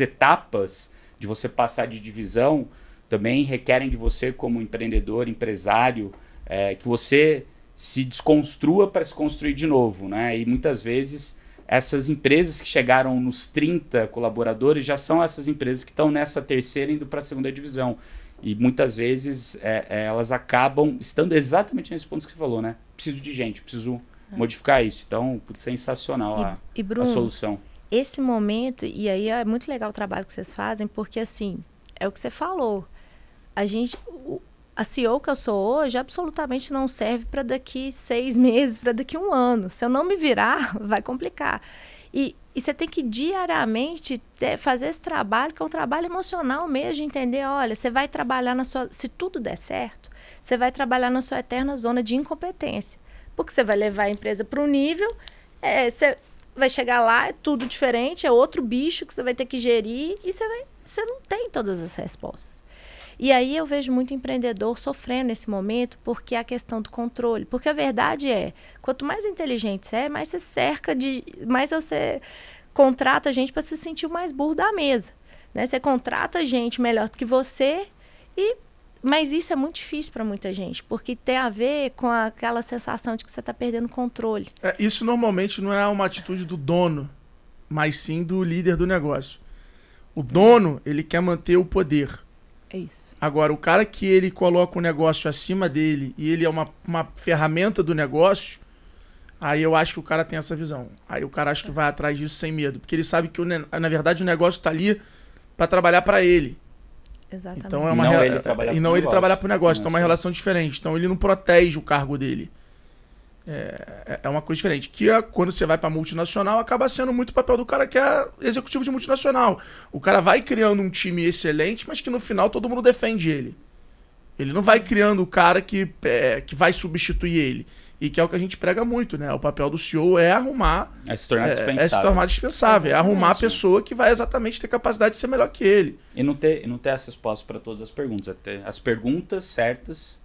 etapas de você passar de divisão também requerem de você como empreendedor, empresário, que você se desconstrua para se construir de novo, né? E muitas vezes essas empresas que chegaram nos 30 colaboradores já são essas empresas que estão nessa 3ª indo para a 2ª divisão. E muitas vezes elas acabam estando exatamente nesse ponto que você falou, né? Preciso de gente, preciso modificar isso. Então, sensacional Bruno, a solução. Esse momento, e aí é muito legal o trabalho que vocês fazem, porque assim, é o que você falou. A CEO que eu sou hoje absolutamente não serve para daqui 6 meses, para daqui 1 ano. Se eu não me virar, vai complicar. E você tem que diariamente fazer esse trabalho, que é um trabalho emocional mesmo, de entender, olha, você vai trabalhar se tudo der certo, você vai trabalhar na sua eterna zona de incompetência. Porque você vai levar a empresa para um nível, você vai chegar lá, é tudo diferente, é outro bicho que você vai ter que gerir e você não tem todas as respostas. E aí eu vejo muito empreendedor sofrendo nesse momento porque é a questão do controle. Porque a verdade é, quanto mais inteligente você é, mais você mais você contrata gente para se sentir o mais burro da mesa. Né? Você contrata gente melhor do que você, mas isso é muito difícil para muita gente, porque tem a ver com aquela sensação de que você está perdendo o controle. Isso normalmente não é uma atitude do dono, mas sim do líder do negócio. O dono, ele quer manter o poder. É isso. Agora, o cara que ele coloca o negócio acima dele e ele é uma ferramenta do negócio, aí eu acho que o cara tem essa visão. Aí o cara acha que vai atrás disso sem medo, porque ele sabe que, na verdade, o negócio está ali para trabalhar para ele. Exatamente. Então é não ele trabalhar para o negócio. Então é uma relação diferente. Então ele não protege o cargo dele. É uma coisa diferente. Que quando você vai para multinacional, acaba sendo muito o papel do cara que é executivo de multinacional. O cara vai criando um time excelente, mas que no final todo mundo defende ele. Ele não vai criando o cara que vai substituir ele. E que é o que a gente prega muito, né? O papel do CEO é arrumar... É se tornar dispensável. É se tornar dispensável. É arrumar a pessoa que vai exatamente ter capacidade de ser melhor que ele. E não ter as respostas para todas as perguntas. É ter as perguntas certas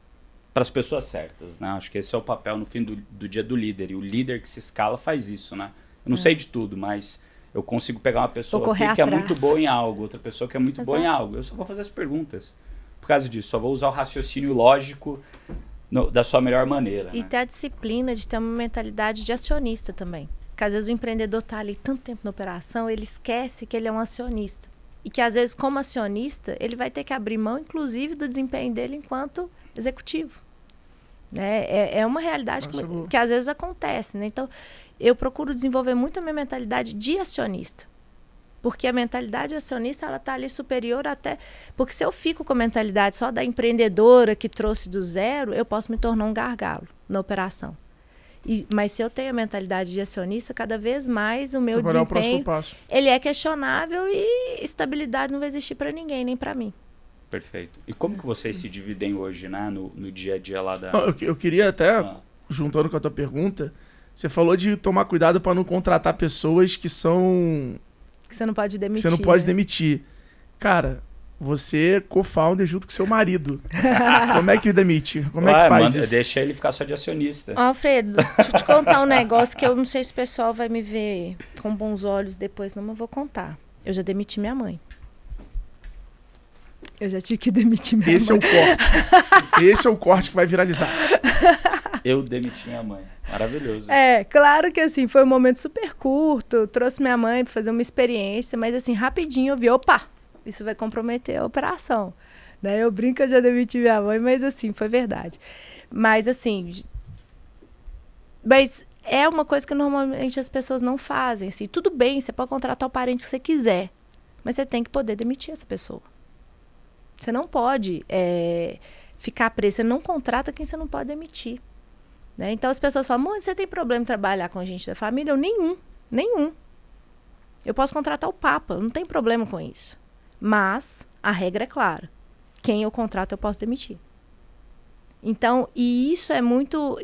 para as pessoas certas, né? Acho que esse é o papel, no fim do dia, do líder. E o líder que se escala faz isso, né? Eu não sei de tudo, mas eu consigo pegar uma pessoa aqui que é muito boa em algo, outra pessoa que é muito boa em algo. Eu só vou fazer as perguntas. Por causa disso, só vou usar o raciocínio lógico da sua melhor maneira. E né? ter a disciplina de ter uma mentalidade de acionista também. Porque às vezes o empreendedor está ali tanto tempo na operação, ele esquece que ele é um acionista. E que às vezes, como acionista, ele vai ter que abrir mão, inclusive, do desempenho dele enquanto executivo. Né? É uma realidade que às vezes acontece. Né? Então, eu procuro desenvolver muito a minha mentalidade de acionista. Porque a mentalidade acionista, ela está ali superior até... Porque se eu fico com a mentalidade só da empreendedora que trouxe do zero, eu posso me tornar um gargalo na operação. Mas se eu tenho a mentalidade de acionista, cada vez mais o meu desempenho ele é questionável e estabilidade não vai existir para ninguém, nem para mim. Perfeito. E como que vocês se dividem hoje, né, no dia a dia lá da... Eu queria até, juntando com a tua pergunta, você falou de tomar cuidado para não contratar pessoas que são... Que você não pode demitir. Você não pode demitir. Cara, você é co-founder junto com seu marido. Como é que demite? Como é que faz isso? Deixa ele ficar só de acionista. Alfredo, deixa eu te contar um negócio que eu não sei se o pessoal vai me ver com bons olhos depois, não, mas eu vou contar. Eu já demiti minha mãe. Eu já tive que demitir minha mãe. Esse é o corte. Esse é o corte que vai viralizar. Eu demiti minha mãe. Maravilhoso. Claro que assim, foi um momento super curto. Trouxe minha mãe para fazer uma experiência, mas assim, rapidinho eu vi, opa, isso vai comprometer a operação. Né? Eu brinco que eu já demiti minha mãe, mas assim, foi verdade. Mas assim, é uma coisa que normalmente as pessoas não fazem. Assim, tudo bem, você pode contratar o parente que você quiser, mas você tem que poder demitir essa pessoa. Você não pode ficar preso, você não contrata quem você não pode demitir. Né? Então as pessoas falam, mãe, você tem problema em trabalhar com gente da família? Eu, nenhum. Eu posso contratar o Papa, não tem problema com isso. Mas a regra é clara. Quem eu contrato eu posso demitir. Então, e isso é muito...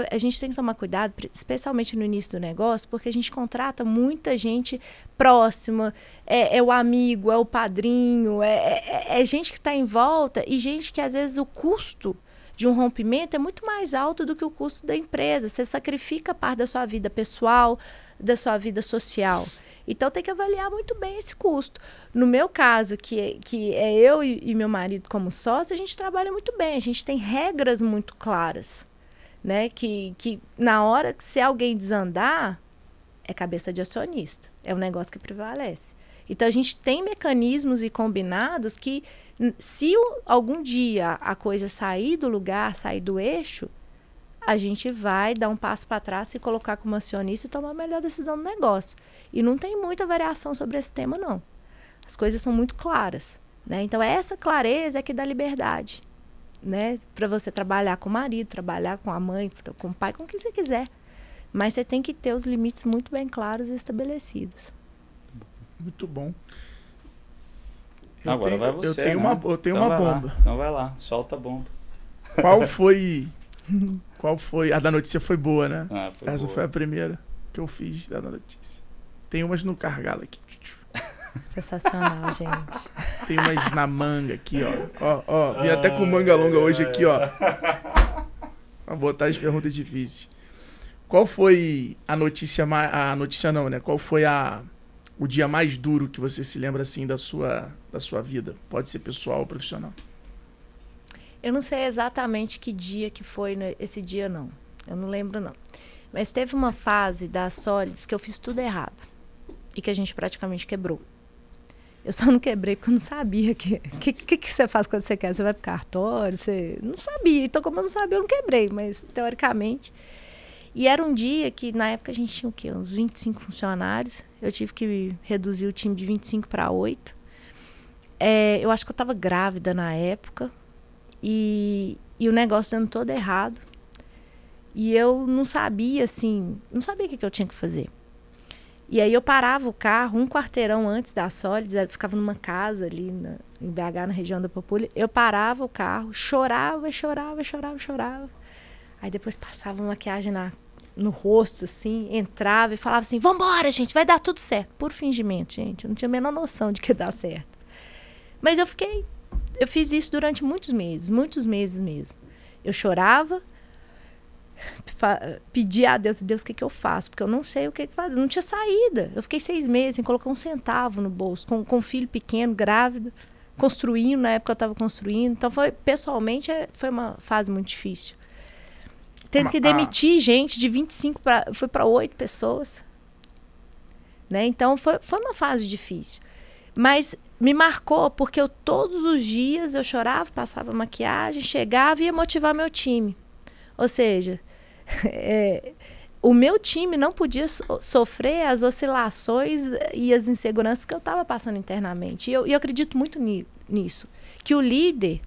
a gente tem que tomar cuidado, especialmente no início do negócio, porque a gente contrata muita gente próxima, é o amigo, é o padrinho, é gente que está em volta e gente que às vezes o custo de um rompimento é muito mais alto do que o custo da empresa. Você sacrifica parte da sua vida pessoal, da sua vida social. Então, tem que avaliar muito bem esse custo. No meu caso, que é eu e meu marido como sócio, a gente trabalha muito bem. A gente tem regras muito claras. Né? Que na hora que se alguém desandar, é cabeça de acionista. É um negócio que prevalece. Então, a gente tem mecanismos e combinados que, se algum dia a coisa sair do lugar, sair do eixo, a gente vai dar um passo para trás, se colocar como acionista e tomar a melhor decisão do negócio. E não tem muita variação sobre esse tema, não. As coisas são muito claras. Né? Então, essa clareza é que dá liberdade. Né? Para você trabalhar com o marido, trabalhar com a mãe, com o pai, com quem você quiser. Mas você tem que ter os limites muito bem claros e estabelecidos. Muito bom. Agora vai você, eu tenho uma bomba. Então vai lá, solta a bomba. Qual foi... A da notícia foi boa, né? Essa boa. foi a primeira que eu fiz da notícia. Tem umas no Cargala aqui. Sensacional, gente. Tem umas na manga aqui, ó. Vim até com manga longa hoje aqui, ó. Pra botar as perguntas difíceis. Qual foi a notícia não, né? Qual foi o dia mais duro que você se lembra, assim, da sua vida? Pode ser pessoal ou profissional. Eu não sei exatamente que dia que foi esse dia, não. Eu não lembro, não. Mas teve uma fase da Solids que eu fiz tudo errado. E que a gente praticamente quebrou. Eu só não quebrei porque eu não sabia o que você faz quando você quer. Você vai pro cartório, você não sabia. Então, como eu não sabia, eu não quebrei. Mas, teoricamente... E era um dia que, na época, a gente tinha o quê? Uns 25 funcionários. Eu tive que reduzir o time de 25 para 8. Eu acho que eu estava grávida na época. E o negócio dando todo errado. E eu não sabia, assim... Não sabia o que eu tinha que fazer. E aí eu parava o carro um quarteirão antes da Solids. Eu ficava numa casa ali em BH, na região da Pampulha. Eu parava o carro, chorava. Aí depois passava maquiagem no rosto, assim, entrava e falava assim, vambora, gente, vai dar tudo certo. Puro fingimento, gente. Eu não tinha a menor noção de que ia dar certo. Mas eu fiz isso durante muitos meses mesmo. Eu chorava, pedia a Deus, o que eu faço? Porque eu não sei o que fazer. Não tinha saída. Eu fiquei 6 meses sem colocar um centavo no bolso, com um filho pequeno, grávida, construindo, na época eu estava construindo. Então, pessoalmente, foi uma fase muito difícil. Tendo que demitir gente de 25 foi para 8 pessoas. Né? Então, foi uma fase difícil. Mas me marcou porque todos os dias eu chorava, passava maquiagem, chegava e ia motivar meu time. Ou seja, o meu time não podia sofrer as oscilações e as inseguranças que eu estava passando internamente. E eu acredito muito nisso. Que o líder...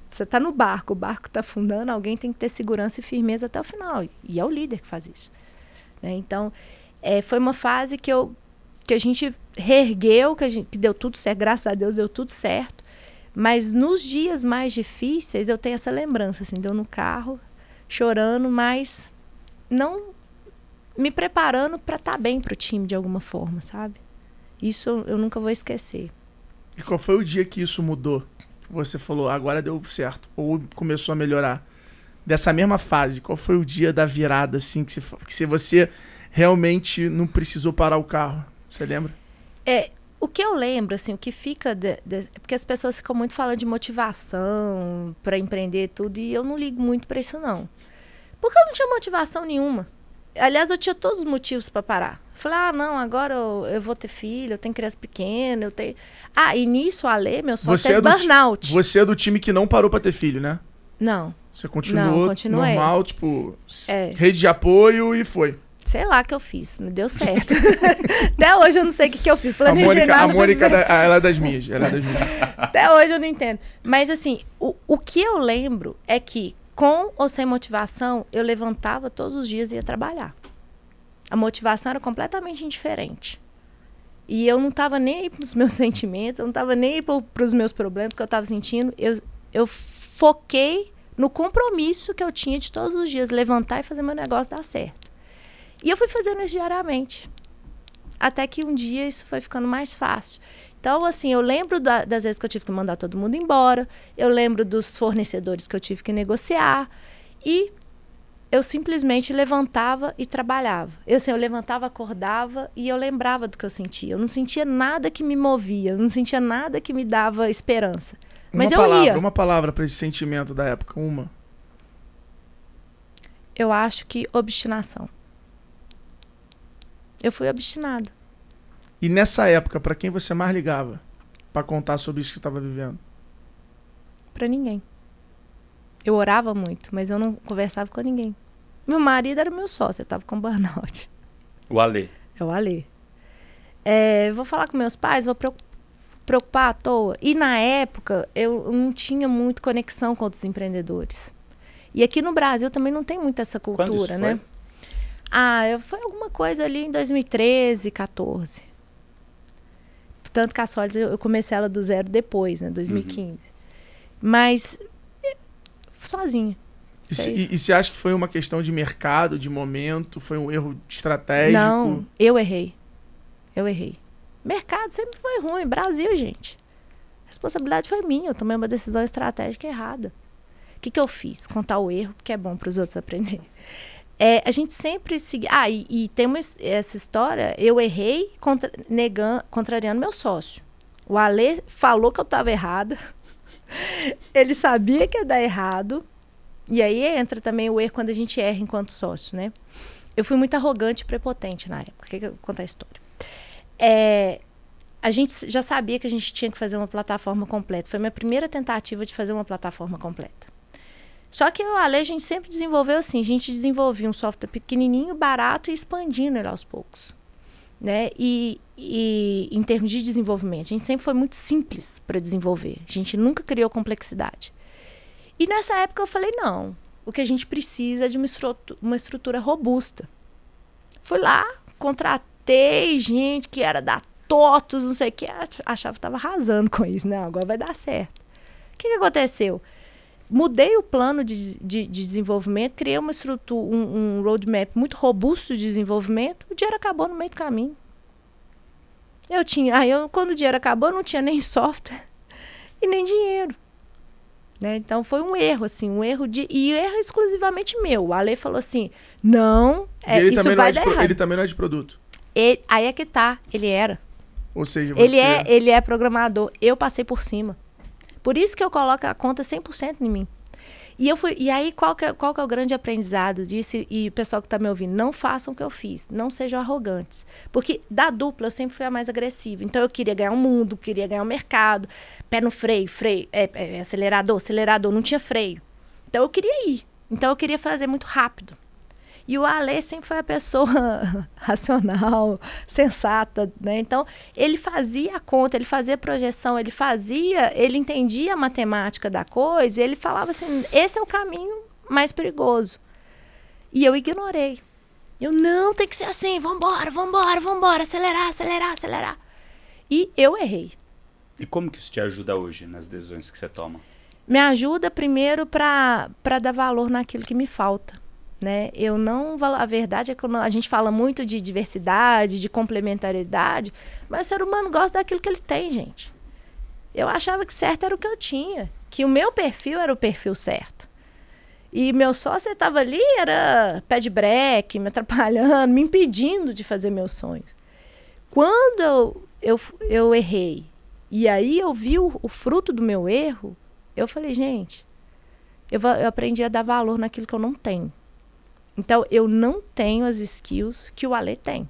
Você está no barco, o barco está afundando, alguém tem que ter segurança e firmeza até o final. E é o líder que faz isso. Né? Então, foi uma fase que a gente reergueu, que deu tudo certo, graças a Deus deu tudo certo. Mas nos dias mais difíceis, eu tenho essa lembrança, assim, de eu no carro, chorando, mas não me preparando para estar bem para o time de alguma forma, sabe? Isso eu nunca vou esquecer. E qual foi o dia que isso mudou? Você falou, agora deu certo, ou começou a melhorar? Dessa mesma fase, qual foi o dia da virada, assim, que você realmente não precisou parar o carro? Você lembra? O que eu lembro, assim, o que fica... porque as pessoas ficam muito falando de motivação para empreender e tudo, e eu não ligo muito para isso, não. Porque eu não tinha motivação nenhuma. Aliás, eu tinha todos os motivos para parar. Falei, não, agora eu vou ter filho, eu tenho criança pequena, eu tenho... e nisso, Ale, meu sócio, é burnout. Você é do time que não parou para ter filho, né? Não. Você continuou normal, tipo, rede de apoio e foi. Sei lá o que eu fiz, não deu certo. Até hoje eu não sei o que eu fiz. Planejei nada. A Mônica, ela é das minhas. Até hoje eu não entendo. Mas assim, o que eu lembro é que, com ou sem motivação, eu levantava todos os dias e ia trabalhar. A motivação era completamente indiferente. E eu não estava nem aí para os meus sentimentos, eu não estava nem aí para os meus problemas que eu estava sentindo. Eu foquei no compromisso que eu tinha de todos os dias levantar e fazer meu negócio dar certo. E eu fui fazendo isso diariamente. Até que um dia isso foi ficando mais fácil. Então, assim, eu lembro das vezes que eu tive que mandar todo mundo embora, eu lembro dos fornecedores que eu tive que negociar, e eu simplesmente levantava e trabalhava. Eu levantava, acordava e eu lembrava do que eu sentia. Eu não sentia nada que me movia, eu não sentia nada que me dava esperança. Mas ia. Uma palavra para esse sentimento da época, uma. Eu acho que obstinação. Eu fui obstinada. E nessa época, para quem você mais ligava para contar sobre isso que estava vivendo? Para ninguém. Eu orava muito, mas eu não conversava com ninguém. Meu marido era meu sócio, eu estava com burnout. O Ale. É o Ale. Vou falar com meus pais, vou preocupar à toa. E na época, eu não tinha muito conexão com outros empreendedores. E aqui no Brasil também não tem muito essa cultura, quando isso né? Foi alguma coisa ali em 2013, 14. Tanto que a Solids, eu comecei ela do zero depois, né? 2015. Mas sozinha. E você acha que foi uma questão de mercado, de momento? Foi um erro estratégico? Não, eu errei. Mercado sempre foi ruim. Brasil, gente. A responsabilidade foi minha. Eu tomei uma decisão estratégica errada. O que eu fiz? Contar o erro, porque é bom para os outros aprenderem. A gente sempre seguia... e tem essa história, eu errei contrariando meu sócio. O Ale falou que eu estava errada. Ele sabia que ia dar errado. E aí entra também o erro quando a gente erra enquanto sócio, né? Eu fui muito arrogante e prepotente na época. Eu vou contar a história. A gente já sabia que a gente tinha que fazer uma plataforma completa. Foi a minha primeira tentativa de fazer uma plataforma completa. Só que o Ale, a gente sempre desenvolveu assim. A gente desenvolvia um software pequenininho, barato e expandindo ele aos poucos. Né? E em termos de desenvolvimento, a gente sempre foi muito simples para desenvolver. A gente nunca criou complexidade. E nessa época eu falei, não, o que a gente precisa é de uma estrutura robusta. Fui lá, contratei gente que era da TOTUS, não sei o que, achava que estava arrasando com isso. Não, agora vai dar certo. O que aconteceu? Mudei o plano de desenvolvimento, criei uma estrutura, um roadmap muito robusto de desenvolvimento, o dinheiro acabou no meio do caminho. Quando o dinheiro acabou, não tinha nem software e nem dinheiro. Né? Então foi um erro, assim, e erro exclusivamente meu. O Ale falou assim, não, isso vai dar errado. Ele também não é de produto. Aí é que tá, ele era. Ou seja, ele é programador, eu passei por cima. Por isso que eu coloco a conta 100% em mim. E aí, qual que é o grande aprendizado disso? E o pessoal que está me ouvindo, não façam o que eu fiz. Não sejam arrogantes. Porque da dupla, eu sempre fui a mais agressiva. Então, eu queria ganhar o mundo, queria ganhar o mercado. Pé no freio, acelerador. Não tinha freio. Então, eu queria ir. Então, eu queria fazer muito rápido. E o Ale sempre foi a pessoa racional, sensata, né? Então, ele fazia a conta, ele fazia a projeção, ele entendia a matemática da coisa, e ele falava assim, esse é o caminho mais perigoso. E eu ignorei. Não, tem que ser assim, vambora, acelerar. E eu errei. E como que isso te ajuda hoje nas decisões que você toma? Me ajuda primeiro para dar valor naquilo que me falta. Né? A verdade é que a gente fala muito de diversidade, de complementariedade, mas o ser humano gosta daquilo que ele tem, gente. Eu achava que certo era o que eu tinha, que o meu perfil era o perfil certo. E meu sócio estava ali, era pé de breque, me atrapalhando, me impedindo de fazer meus sonhos. Quando eu errei, e aí eu vi o fruto do meu erro, eu falei, gente, eu aprendi a dar valor naquilo que eu não tenho. Então, eu não tenho as skills que o Ale tem.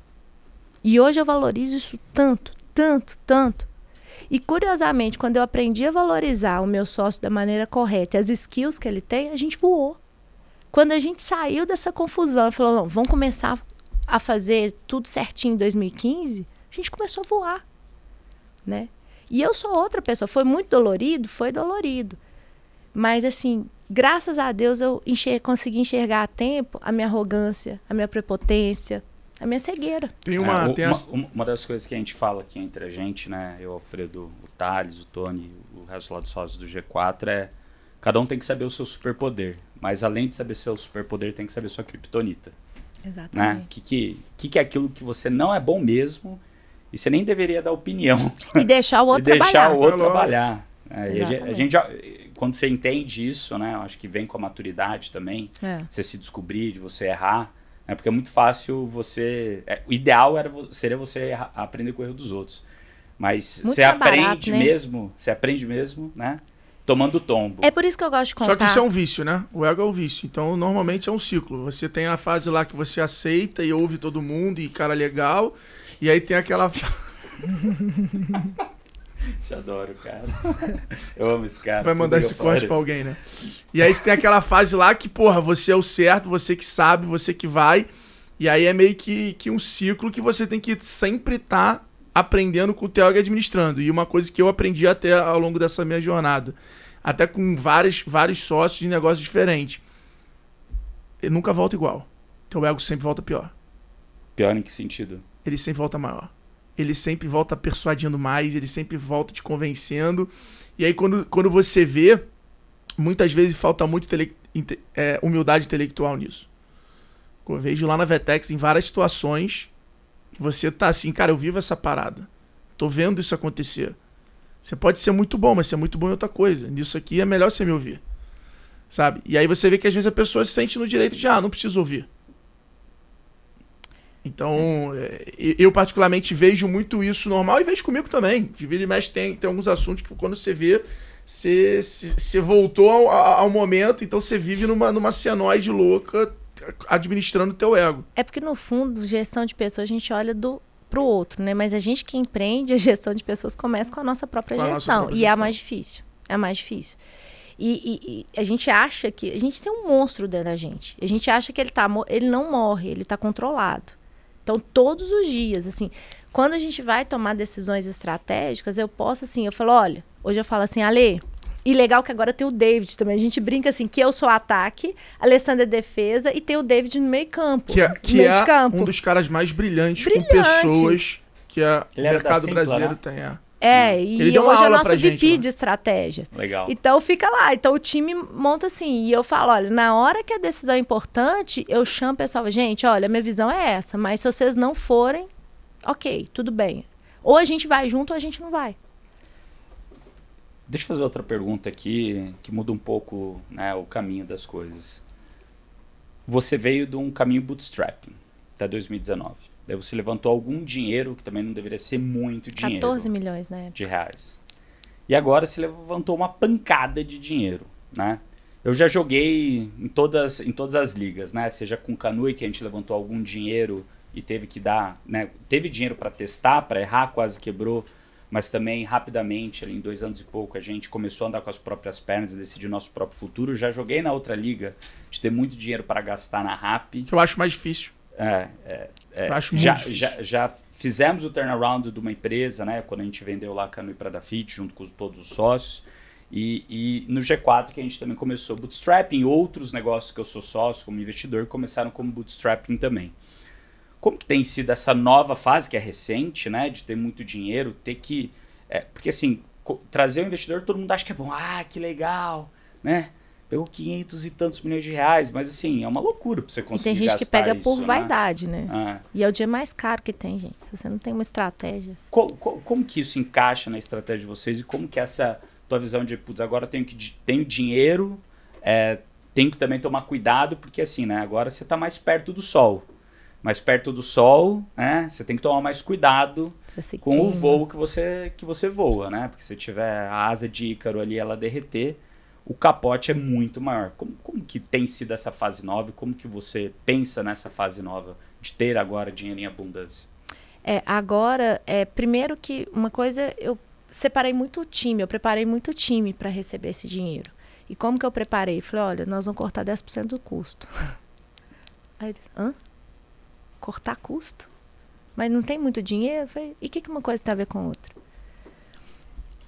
E hoje eu valorizo isso tanto. E, curiosamente, quando eu aprendi a valorizar o meu sócio da maneira correta e as skills que ele tem, a gente voou. Quando a gente saiu dessa confusão e falou, não, vamos começar a fazer tudo certinho em 2015, a gente começou a voar. Né? E eu sou outra pessoa. Foi muito dolorido? Foi dolorido. Mas, assim, graças a Deus eu consegui enxergar a tempo a minha arrogância, a minha prepotência, a minha cegueira. Uma das coisas que a gente fala aqui entre a gente, né? Eu, Alfredo, o Thales, o Tony, o resto lá dos sócios do G4, cada um tem que saber o seu superpoder. Mas além de saber seu superpoder, tem que saber sua criptonita. Exatamente. Né? Que é aquilo que você não é bom mesmo e você nem deveria dar opinião. E deixar o outro trabalhar. A gente já... Quando você entende isso, né? Eu acho que vem com a maturidade também. Você se descobrir, de você errar. Né? Porque é muito fácil você... o ideal seria você aprender com o erro dos outros. Mas você aprende mesmo, né? Tomando tombo. É por isso que eu gosto de contar. Só que isso é um vício, né? O ego é um vício. Então, normalmente é um ciclo. Você tem a fase lá que você aceita e ouve todo mundo e cara legal. E aí tem aquela... Te adoro, cara. Eu amo esse cara. Tu vai mandar esse corte pra alguém, né? E aí você tem aquela fase lá que, porra, você é o certo, você que sabe, você que vai. E aí é meio que um ciclo que você tem que sempre estar aprendendo com o teu e administrando. E uma coisa que eu aprendi até ao longo dessa minha jornada, até com vários sócios de negócios diferentes. Ele nunca volta igual. Teu ego sempre volta pior. Pior em que sentido? Ele sempre volta maior. Ele sempre volta persuadindo mais, ele sempre volta te convencendo. E aí, quando você vê, muitas vezes falta muito humildade intelectual nisso. Eu vejo lá na Vetex, em várias situações, você tá assim, cara, eu vivo essa parada. Tô vendo isso acontecer. Você pode ser muito bom, mas ser muito bom em outra coisa. Nisso aqui é melhor você me ouvir. Sabe? E aí você vê que às vezes a pessoa se sente no direito de, não preciso ouvir. Então, eu particularmente vejo muito isso normal e vejo comigo também. De vira e mexe tem alguns assuntos que quando você vê, você voltou ao momento, então você vive numa senoide louca administrando o teu ego. É porque, no fundo, gestão de pessoas, a gente olha pro outro, né? Mas a gente que empreende, a gestão de pessoas começa com a nossa própria gestão. E é a mais difícil. É a mais difícil. E a gente acha que... A gente tem um monstro dentro da gente. A gente acha que ele não morre, ele está controlado. Então, todos os dias, assim... Quando a gente vai tomar decisões estratégicas, eu falo, olha... Hoje eu falo assim, Ale... E legal que agora tem o David também. A gente brinca assim, que eu sou ataque, a Alessandra é defesa e tem o David no meio campo. Que é um dos caras mais brilhantes com pessoas que o mercado brasileiro tem. E hoje é nosso VP de estratégia. Legal. Então fica lá. Então o time monta assim. E eu falo, olha, na hora que a decisão é importante, eu chamo o pessoal, gente, olha, minha visão é essa, mas se vocês não forem, ok, tudo bem. Ou a gente vai junto ou a gente não vai. Deixa eu fazer outra pergunta aqui, que muda um pouco, né, o caminho das coisas. Você veio de um caminho bootstrapping, até 2019. Daí você levantou algum dinheiro, que também não deveria ser muito dinheiro. 14 milhões, né? De reais. E agora você levantou uma pancada de dinheiro, né? Eu já joguei em todas as ligas, né? Seja com Canoe, que a gente levantou algum dinheiro e teve que dar, né? Teve dinheiro para testar, para errar, quase quebrou. Mas também, rapidamente, ali em 2 anos e pouco, a gente começou a andar com as próprias pernas e decidir o nosso próprio futuro. Já joguei na outra liga de ter muito dinheiro para gastar na RAP. Que eu acho mais difícil. Eu acho muito difícil. Já fizemos o turnaround de uma empresa, né? Quando a gente vendeu lá a Canoe para Dafit, junto com todos os sócios. E no G4, que a gente também começou bootstrapping. Outros negócios que eu sou sócio como investidor começaram como bootstrapping também. Como que tem sido essa nova fase, que é recente, né? De ter muito dinheiro, ter que... porque assim, trazer o investidor, todo mundo acha que é bom. Que legal, né? Pegou 500 e tantos milhões de reais, mas assim, é uma loucura pra você conseguir gastar. E tem gente que pega isso, por né? vaidade, né? E é o dia mais caro que tem, gente. Se você não tem uma estratégia. Como que isso encaixa na estratégia de vocês? E como que essa tua visão de, putz, agora tenho dinheiro, tenho que também tomar cuidado, porque assim, né? Agora você tá mais perto do sol. Mais perto do sol, né? Você tem que tomar mais cuidado com o voo que você voa, né? Porque se tiver a asa de Ícaro ali, ela derreter, o capote é muito maior. Como que tem sido essa fase nova? Como que você pensa nessa fase nova de ter agora dinheiro em abundância? Agora, primeiro que uma coisa, eu separei muito o time, eu preparei muito o time para receber esse dinheiro. E como que eu preparei? Falei, olha, nós vamos cortar 10% do custo. Aí eles, cortar custo? Mas não tem muito dinheiro? Eu falei, e o que uma coisa tem a ver com outra?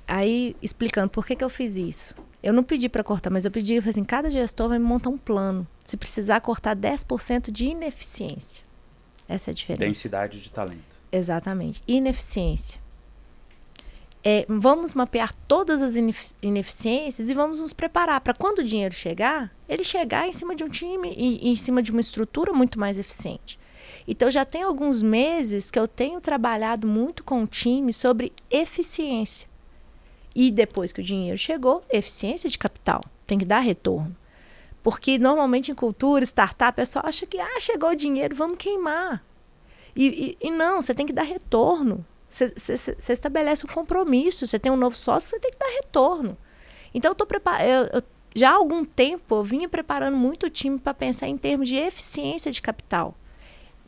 Aí, explicando por que eu fiz isso. Eu não pedi para cortar, mas eu falei assim, cada gestor vai me montar um plano. Se precisar cortar 10% de ineficiência. Essa é a diferença. Densidade de talento. Exatamente. Ineficiência. Vamos mapear todas as ineficiências e vamos nos preparar para quando o dinheiro chegar, ele chegar em cima de um time e em cima de uma estrutura muito mais eficiente. Então, já tem alguns meses que eu tenho trabalhado muito com o time sobre eficiência. E depois que o dinheiro chegou, eficiência de capital. Tem que dar retorno. Porque, normalmente, em cultura, startup, o pessoal acha que chegou o dinheiro, vamos queimar. E não, você tem que dar retorno. Você estabelece um compromisso, você tem um novo sócio, você tem que dar retorno. Então, já há algum tempo, eu vinha preparando muito o time para pensar em termos de eficiência de capital.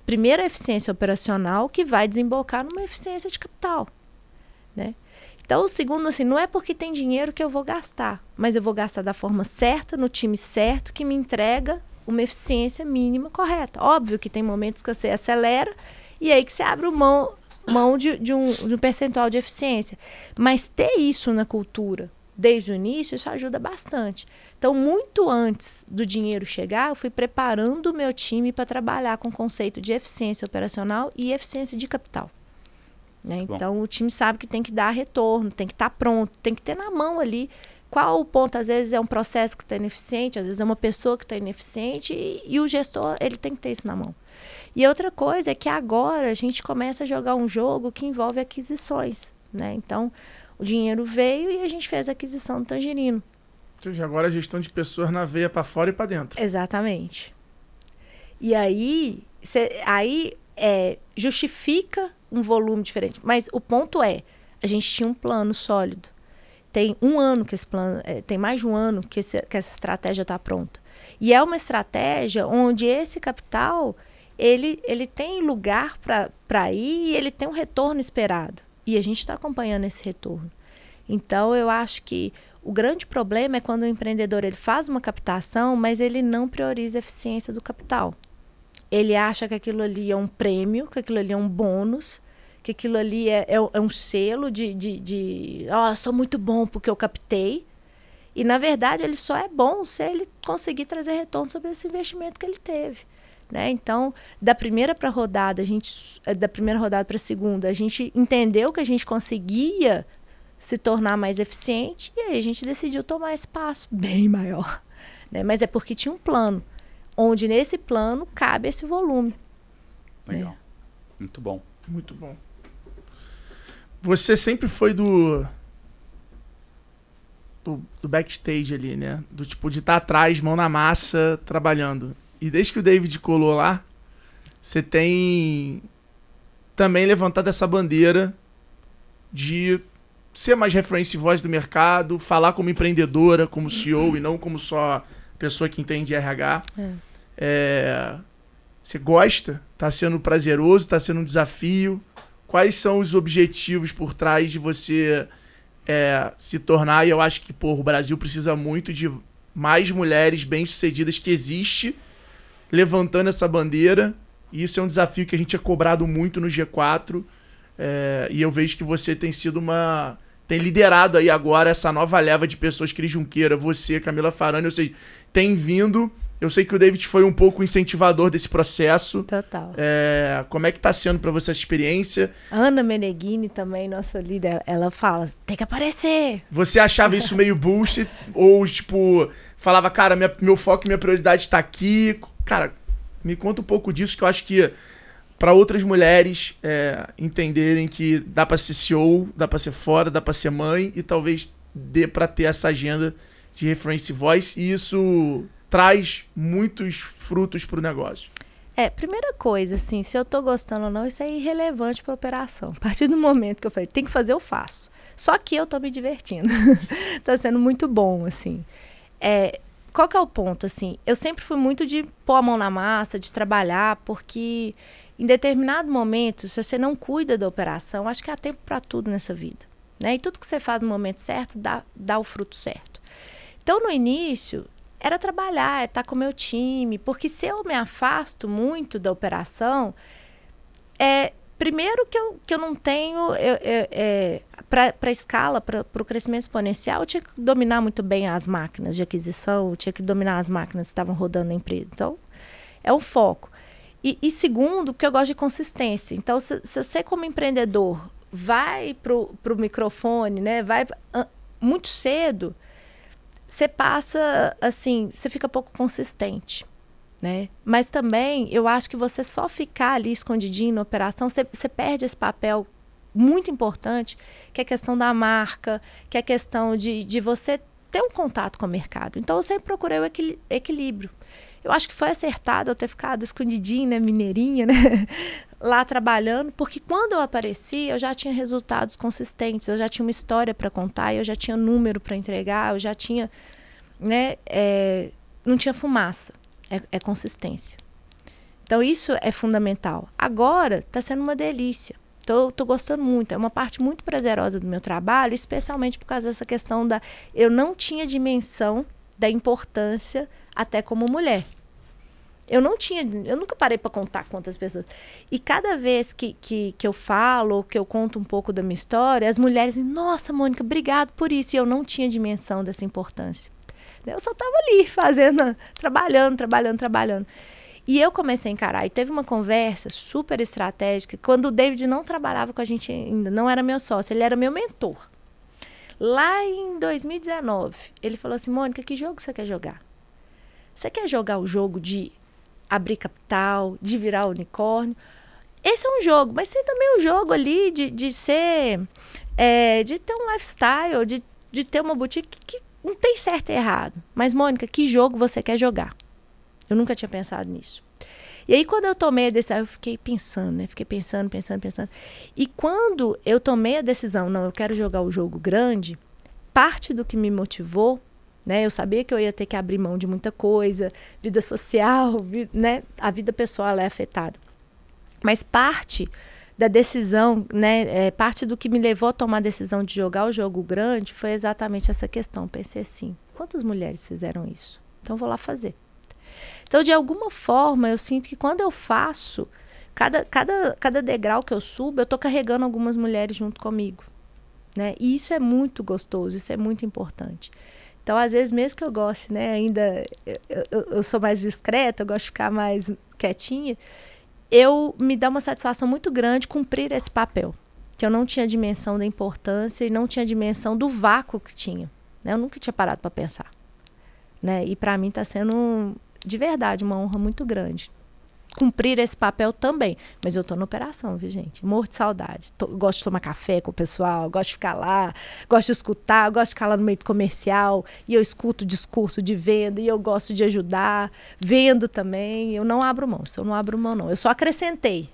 Primeiro, a eficiência operacional, que vai desembocar numa eficiência de capital, né? Então, o segundo, assim, não é porque tem dinheiro que eu vou gastar, mas eu vou gastar da forma certa, no time certo, que me entrega uma eficiência mínima correta. Óbvio que tem momentos que você acelera e aí que você abre mão de um percentual de eficiência. Mas ter isso na cultura desde o início, isso ajuda bastante. Então, muito antes do dinheiro chegar, eu fui preparando o meu time para trabalhar com o conceito de eficiência operacional e eficiência de capital. Né? Então, o time sabe que tem que dar retorno, tem que estar pronto, tem que ter na mão ali qual o ponto? Às vezes é um processo que está ineficiente, às vezes é uma pessoa que está ineficiente e o gestor, ele tem que ter isso na mão. E outra coisa é que agora a gente começa a jogar um jogo que envolve aquisições, né? Então, o dinheiro veio e a gente fez a aquisição do Tangerino. Ou seja, agora a gestão de pessoas na veia para fora e para dentro. Exatamente. E aí, justifica um volume diferente. Mas o ponto é, a gente tinha um plano sólido. Tem um ano que esse plano, tem mais de um ano que essa estratégia está pronta. E é uma estratégia onde esse capital, ele tem lugar para ir e ele tem um retorno esperado. E a gente está acompanhando esse retorno. Então, eu acho que o grande problema é quando o empreendedor ele faz uma captação, mas ele não prioriza a eficiência do capital. Ele acha que aquilo ali é um prêmio, que aquilo ali é um bônus, que aquilo ali é um selo de sou muito bom porque eu captei. E, na verdade, ele só é bom se ele conseguir trazer retorno sobre esse investimento que ele teve. Né? Então, da primeira rodada para a segunda, a gente entendeu que a gente conseguia se tornar mais eficiente e aí a gente decidiu tomar esse passo bem maior. Né? Mas é porque tinha um plano, onde nesse plano cabe esse volume. Legal. Né? Muito bom. Muito bom. Você sempre foi do backstage ali, né? Do tipo de estar atrás, mão na massa, trabalhando. E desde que o David colou lá, você tem também levantado essa bandeira de ser mais referência e voz do mercado, falar como empreendedora, como CEO e não como só pessoa que entende RH. Você gosta? Tá sendo prazeroso? Tá sendo um desafio? Quais são os objetivos por trás de você se tornar? E eu acho que o Brasil precisa muito de mais mulheres bem-sucedidas que existe levantando essa bandeira. E isso é um desafio que a gente é cobrado muito no G4. E eu vejo que você tem sido tem liderado aí agora essa nova leva de pessoas, Cris Junqueira, você, Camila Farani, ou seja, tem vindo. Eu sei que o David foi um pouco incentivador desse processo. Total. Como é que tá sendo para você essa experiência? Ana Meneghini também, nossa líder, ela fala, tem que aparecer. Você achava isso meio bullshit? Ou, tipo, falava, cara, meu foco e minha prioridade tá aqui? Cara, me conta um pouco disso, que eu acho que para outras mulheres entenderem que dá para ser CEO, dá para ser fora, dá para ser mãe e talvez dê para ter essa agenda de reference voice e isso traz muitos frutos pro negócio. Primeira coisa, assim, se eu tô gostando ou não, isso é irrelevante pra operação. A partir do momento que eu falei, tem que fazer, eu faço. Só que eu tô me divertindo. Tá sendo muito bom, assim. Qual que é o ponto, assim? Eu sempre fui muito de pôr a mão na massa, de trabalhar, porque em determinado momento, se você não cuida da operação, acho que há tempo para tudo nessa vida. Né? E tudo que você faz no momento certo, dá o fruto certo. Então, no início, era trabalhar, estar com o meu time, porque se eu me afasto muito da operação, primeiro que eu não tenho, para a escala, para o crescimento exponencial, eu tinha que dominar muito bem as máquinas de aquisição, eu tinha que dominar as máquinas que estavam rodando na empresa. Então, é um foco. E segundo, porque eu gosto de consistência. Então, se você como empreendedor vai pro microfone, né, vai muito cedo, você passa, assim, você fica pouco consistente, né? Mas também, eu acho que você só ficar ali escondidinho na operação, você perde esse papel muito importante, que é a questão da marca, que é a questão de você ter um contato com o mercado. Então, eu sempre procurei o equilíbrio. Eu acho que foi acertado eu ter ficado escondidinha, né, mineirinha, né, lá trabalhando, porque quando eu apareci, eu já tinha resultados consistentes, eu já tinha uma história para contar, eu já tinha número para entregar, eu já tinha, né, não tinha fumaça, é consistência. Então, isso é fundamental. Agora, está sendo uma delícia. Tô gostando muito, é uma parte muito prazerosa do meu trabalho, especialmente por causa dessa questão eu não tinha dimensão da importância até como mulher. Eu nunca parei para contar quantas pessoas. E cada vez que eu falo, ou que eu conto um pouco da minha história, as mulheres dizem, nossa, Mônica, obrigado por isso. E eu não tinha dimensão dessa importância. Eu só estava ali trabalhando. E eu comecei a encarar. E teve uma conversa super estratégica, quando o David não trabalhava com a gente ainda, não era meu sócio, ele era meu mentor. Lá em 2019, ele falou assim, Mônica, que jogo você quer jogar? Você quer jogar o jogo de abrir capital, de virar unicórnio? Esse é um jogo, mas tem também o jogo ali de ser, de ter um lifestyle, de ter uma boutique que não tem certo e errado. Mas, Mônica, que jogo você quer jogar? Eu nunca tinha pensado nisso. E aí, quando eu tomei a decisão, eu fiquei pensando, né? Fiquei pensando. E quando eu tomei a decisão, não, eu quero jogar o jogo grande, parte do que me motivou, né? Eu sabia que eu ia ter que abrir mão de muita coisa, vida social, né? A vida pessoal ela é afetada. Mas parte da decisão, né? Parte do que me levou a tomar a decisão de jogar o jogo grande foi exatamente essa questão. Pensei assim, quantas mulheres fizeram isso? Então, eu vou lá fazer. Então, de alguma forma, eu sinto que quando eu faço, cada degrau que eu subo, eu estou carregando algumas mulheres junto comigo, né? E isso é muito gostoso, isso é muito importante. Então, às vezes, mesmo que eu goste, né? Ainda, eu sou mais discreta, eu gosto de ficar mais quietinha, me dá uma satisfação muito grande cumprir esse papel. Que eu não tinha dimensão da importância e não tinha dimensão do vácuo que tinha, né? Eu nunca tinha parado para pensar, né? E para mim está sendo... de verdade, uma honra muito grande. Cumprir esse papel também. Mas eu tô na operação, viu, gente? Morro de saudade. Gosto de tomar café com o pessoal, gosto de ficar lá, gosto de escutar, gosto de ficar lá no meio do comercial, e eu escuto o discurso de venda, e eu gosto de ajudar, vendo também. Eu não abro mão, eu não abro mão, não. Eu só acrescentei.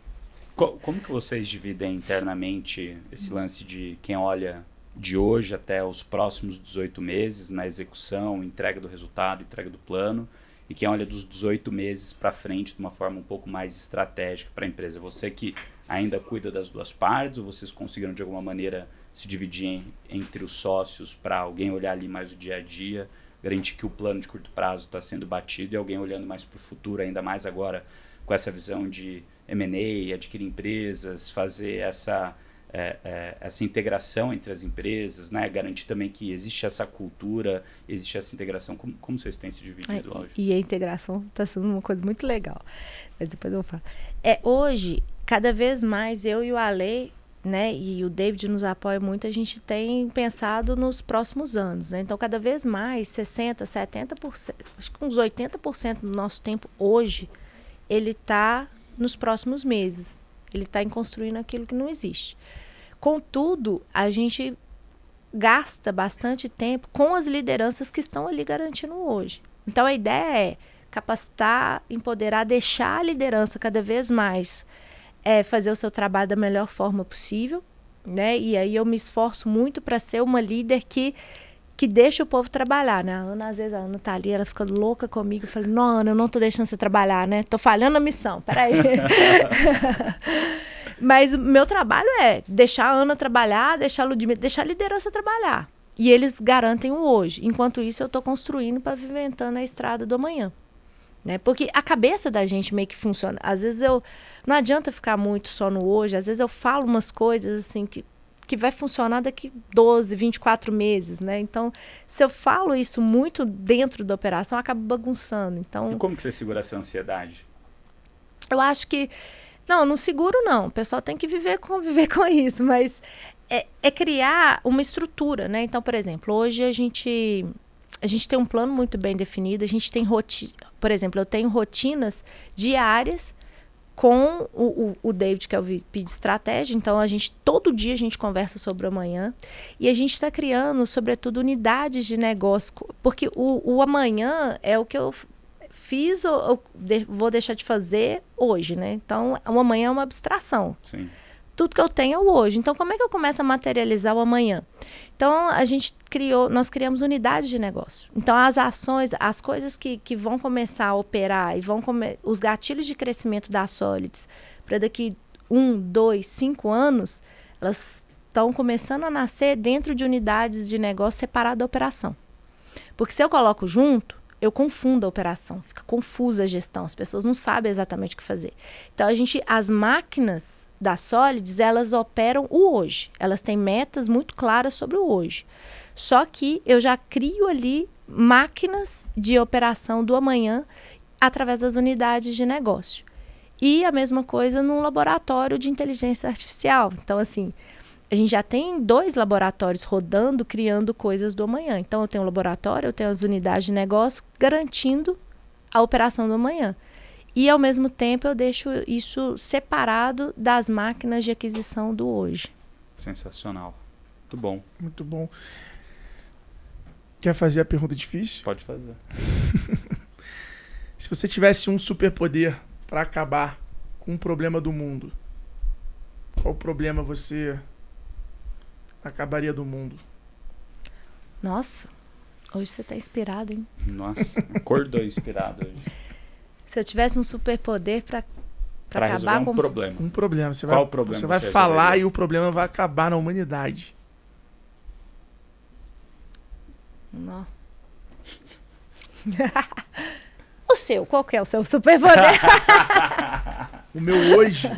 Como que vocês dividem internamente esse lance de quem olha de hoje até os próximos 18 meses na execução, entrega do resultado, entrega do plano, e quem olha dos 18 meses para frente de uma forma um pouco mais estratégica para a empresa? Você que ainda cuida das duas partes, ou vocês conseguiram de alguma maneira se dividir entre os sócios para alguém olhar ali mais o dia a dia, garantir que o plano de curto prazo está sendo batido e alguém olhando mais para o futuro, ainda mais agora com essa visão de M&A, adquirir empresas, fazer essa integração entre as empresas, né? Garantir também que existe essa cultura, existe essa integração. Como vocês têm se dividido hoje? E a integração está sendo uma coisa muito legal. Mas depois eu vou falar. Hoje, cada vez mais, eu e o Ale, né, e o David nos apoia muito, a gente tem pensado nos próximos anos, né? Então, cada vez mais, 60%, 70%, acho que uns 80% do nosso tempo hoje, ele está nos próximos meses. Ele está em construindo aquilo que não existe. Contudo, a gente gasta bastante tempo com as lideranças que estão ali garantindo hoje. Então, a ideia é capacitar, empoderar, deixar a liderança cada vez mais fazer o seu trabalho da melhor forma possível, né? E aí eu me esforço muito para ser uma líder que deixa o povo trabalhar, né? Às vezes a Ana tá ali, ela fica louca comigo. Eu falei, não, Ana, eu não tô deixando você trabalhar, né? Tô falhando a missão, peraí. Mas o meu trabalho é deixar a Ana trabalhar, deixar a liderança trabalhar. E eles garantem o hoje. Enquanto isso, eu tô construindo, pavimentando a estrada do amanhã, né? Porque a cabeça da gente meio que funciona. Às vezes não adianta ficar muito só no hoje. Às vezes eu falo umas coisas assim que vai funcionar daqui 12, 24 meses, né? Então, se eu falo isso muito dentro da operação, acaba bagunçando. Então, e como que você segura essa ansiedade? Eu acho que... Não seguro, não. O pessoal tem que conviver com isso, mas é criar uma estrutura, né? Então, por exemplo, hoje a gente tem um plano muito bem definido, a gente tem rotina... Por exemplo, eu tenho rotinas diárias com o David, que é o VP de estratégia. Então, todo dia a gente conversa sobre o amanhã. E a gente está criando, sobretudo, unidades de negócio. Porque o amanhã é o que eu fiz ou vou deixar de fazer hoje, né? Então, o amanhã é uma abstração. Sim. Tudo que eu tenho é o hoje. Então, como é que eu começo a materializar o amanhã? Então, nós criamos unidades de negócio. Então, as ações, as coisas que vão começar a operar e os gatilhos de crescimento da Solids para daqui 1, 2, 5 anos, elas estão começando a nascer dentro de unidades de negócio separadas da operação. Porque se eu coloco junto, eu confundo a operação, fica confusa a gestão, as pessoas não sabem exatamente o que fazer. Então, as máquinas da Solids, elas operam o hoje. Elas têm metas muito claras sobre o hoje. Só que eu já crio ali máquinas de operação do amanhã através das unidades de negócio. E a mesma coisa num laboratório de inteligência artificial. Então, assim, a gente já tem 2 laboratórios rodando, criando coisas do amanhã. Então, eu tenho um laboratório, eu tenho as unidades de negócio garantindo a operação do amanhã. E, ao mesmo tempo, eu deixo isso separado das máquinas de aquisição do hoje. Sensacional. Muito bom. Muito bom. Quer fazer a pergunta difícil? Pode fazer. Se você tivesse um superpoder para acabar com um problema do mundo, qual problema você acabaria do mundo? Nossa, hoje você tá inspirado, hein? Nossa, acordou inspirado hoje. Se eu tivesse um superpoder para acabar com um problema. Um problema. Qual problema você vai falar e o problema vai acabar na humanidade. Não. O seu, qual que é o seu superpoder? O meu hoje,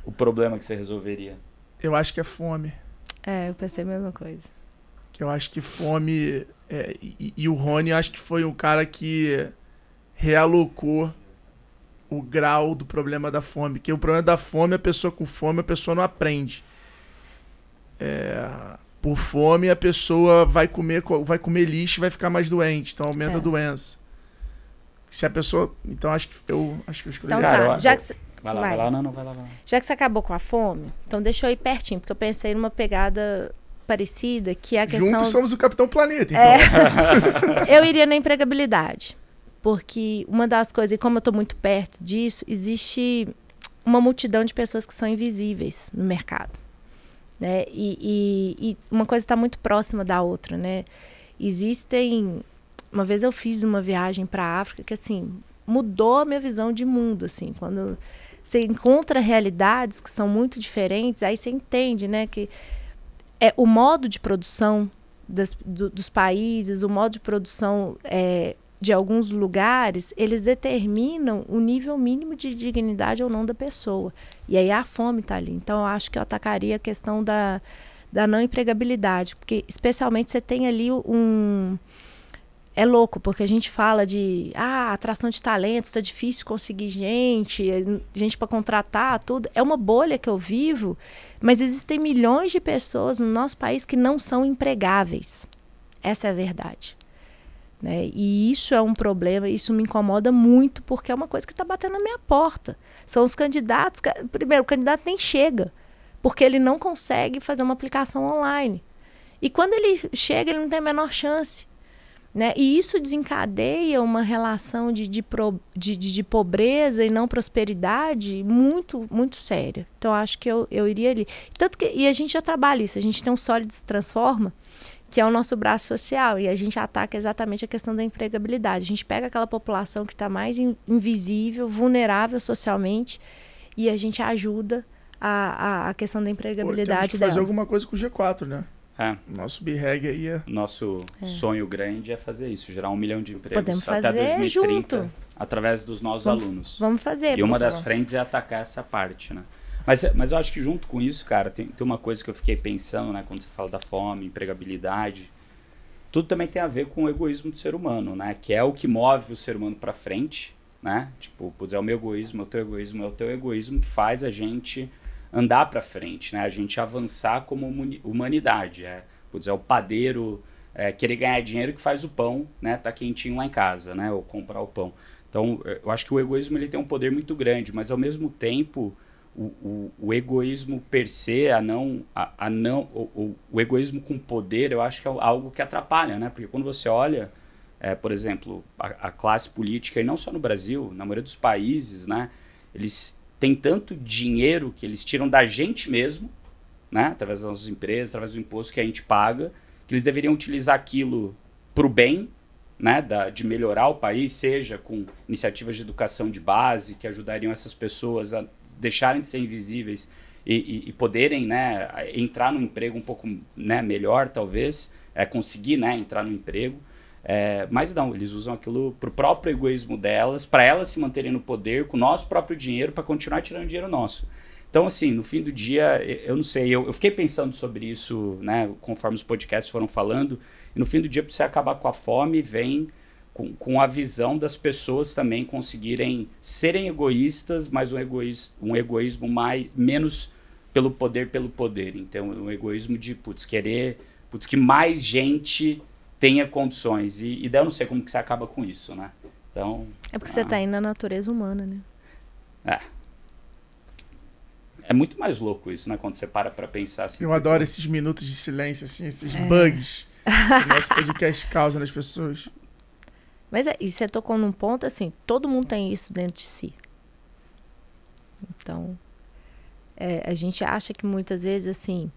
O problema que você resolveria. eu acho que é fome. Eu pensei a mesma coisa. Que eu acho que fome... e o Rony, acho que foi um cara que realocou o grau do problema da fome. Porque o problema da fome, a pessoa com fome, a pessoa não aprende. Por fome, a pessoa vai comer lixo e vai ficar mais doente. Então, aumenta a doença. Se a pessoa... Então, acho que eu escolhi. Então, Cara, tá. Já que vai lá. Não, vai lá. Já que você acabou com a fome, então deixa eu ir pertinho, porque eu pensei numa pegada parecida, que é a questão... Juntos somos o Capitão Planeta, então. Eu iria na empregabilidade, porque uma das coisas, e como eu estou muito perto disso, existe uma multidão de pessoas que são invisíveis no mercado, né? E uma coisa está muito próxima da outra, né? Existem... Uma vez eu fiz uma viagem para a África que, assim, mudou a minha visão de mundo, assim, quando você encontra realidades que são muito diferentes, aí você entende, né, que o modo de produção dos países, o modo de produção de alguns lugares, eles determinam o nível mínimo de dignidade ou não da pessoa. E aí a fome está ali. Então, eu acho que eu atacaria a questão da não empregabilidade, porque, especialmente, você tem ali É louco, porque a gente fala de atração de talentos, está difícil conseguir gente para contratar, tudo. É uma bolha que eu vivo, mas existem milhões de pessoas no nosso país que não são empregáveis. Essa é a verdade. Né? E isso é um problema, isso me incomoda muito, porque é uma coisa que está batendo na minha porta. São os candidatos... Primeiro, o candidato nem chega, porque ele não consegue fazer uma aplicação online. E quando ele chega, ele não tem a menor chance. Né? E isso desencadeia uma relação de pobreza e não prosperidade muito, muito séria. Então, acho que eu iria ali. E a gente já trabalha isso. A gente tem um Solids Transforma, que é o nosso braço social. E a gente ataca exatamente a questão da empregabilidade. A gente pega aquela população que está mais invisível, vulnerável socialmente, e a gente ajuda a questão da empregabilidade temos que dela. fazer alguma coisa com o G4, né? Nosso BREG aí Nosso sonho grande é fazer isso, gerar 1 milhão de empregos Podemos até fazer 2030, junto. Através dos nossos alunos. Vamos fazer. E uma das frentes é atacar essa parte, né? Mas eu acho que junto com isso, cara, tem uma coisa que eu fiquei pensando, né? Quando você fala da fome, empregabilidade, tudo também tem a ver com o egoísmo do ser humano, né? Que é o que move o ser humano para frente, né? Tipo, é o meu egoísmo, é o teu egoísmo, é o teu egoísmo que faz a gente andar para frente, né? A gente avançar como humanidade. É o padeiro querer ganhar dinheiro que faz o pão, né? Tá quentinho lá em casa, né? Ou comprar o pão. Então, eu acho que o egoísmo ele tem um poder muito grande, mas ao mesmo tempo o egoísmo per se, o egoísmo com poder, eu acho que é algo que atrapalha, né? Porque quando você olha, por exemplo, a classe política, e não só no Brasil, na maioria dos países, né? Eles têm tanto dinheiro que eles tiram da gente mesmo, né? Através das nossas empresas, através do imposto que a gente paga, que eles deveriam utilizar aquilo para o bem, né? De melhorar o país, seja com iniciativas de educação de base, que ajudariam essas pessoas a deixarem de ser invisíveis e poderem, né, entrar no emprego um pouco, né, melhor, talvez, conseguir, né, entrar no emprego. Mas não, eles usam aquilo pro próprio egoísmo delas, para elas se manterem no poder com o nosso próprio dinheiro, para continuar tirando dinheiro nosso. Então, assim, no fim do dia, eu não sei, eu fiquei pensando sobre isso, né, conforme os podcasts foram falando, e no fim do dia, para você acabar com a fome, vem com a visão das pessoas também conseguirem serem egoístas, mas um egoísmo menos pelo poder. Então, o egoísmo de, querer que mais gente tenha condições. E daí eu não sei como que você acaba com isso, né? Então... É porque você tá indo na natureza humana, né? É muito mais louco isso, né? Quando você para pra pensar assim. Eu adoro esses minutos de silêncio, assim, esses bugs que o nosso podcast causa nas pessoas. Mas e você tocou num ponto, assim, todo mundo tem isso dentro de si. Então, a gente acha que muitas vezes, assim,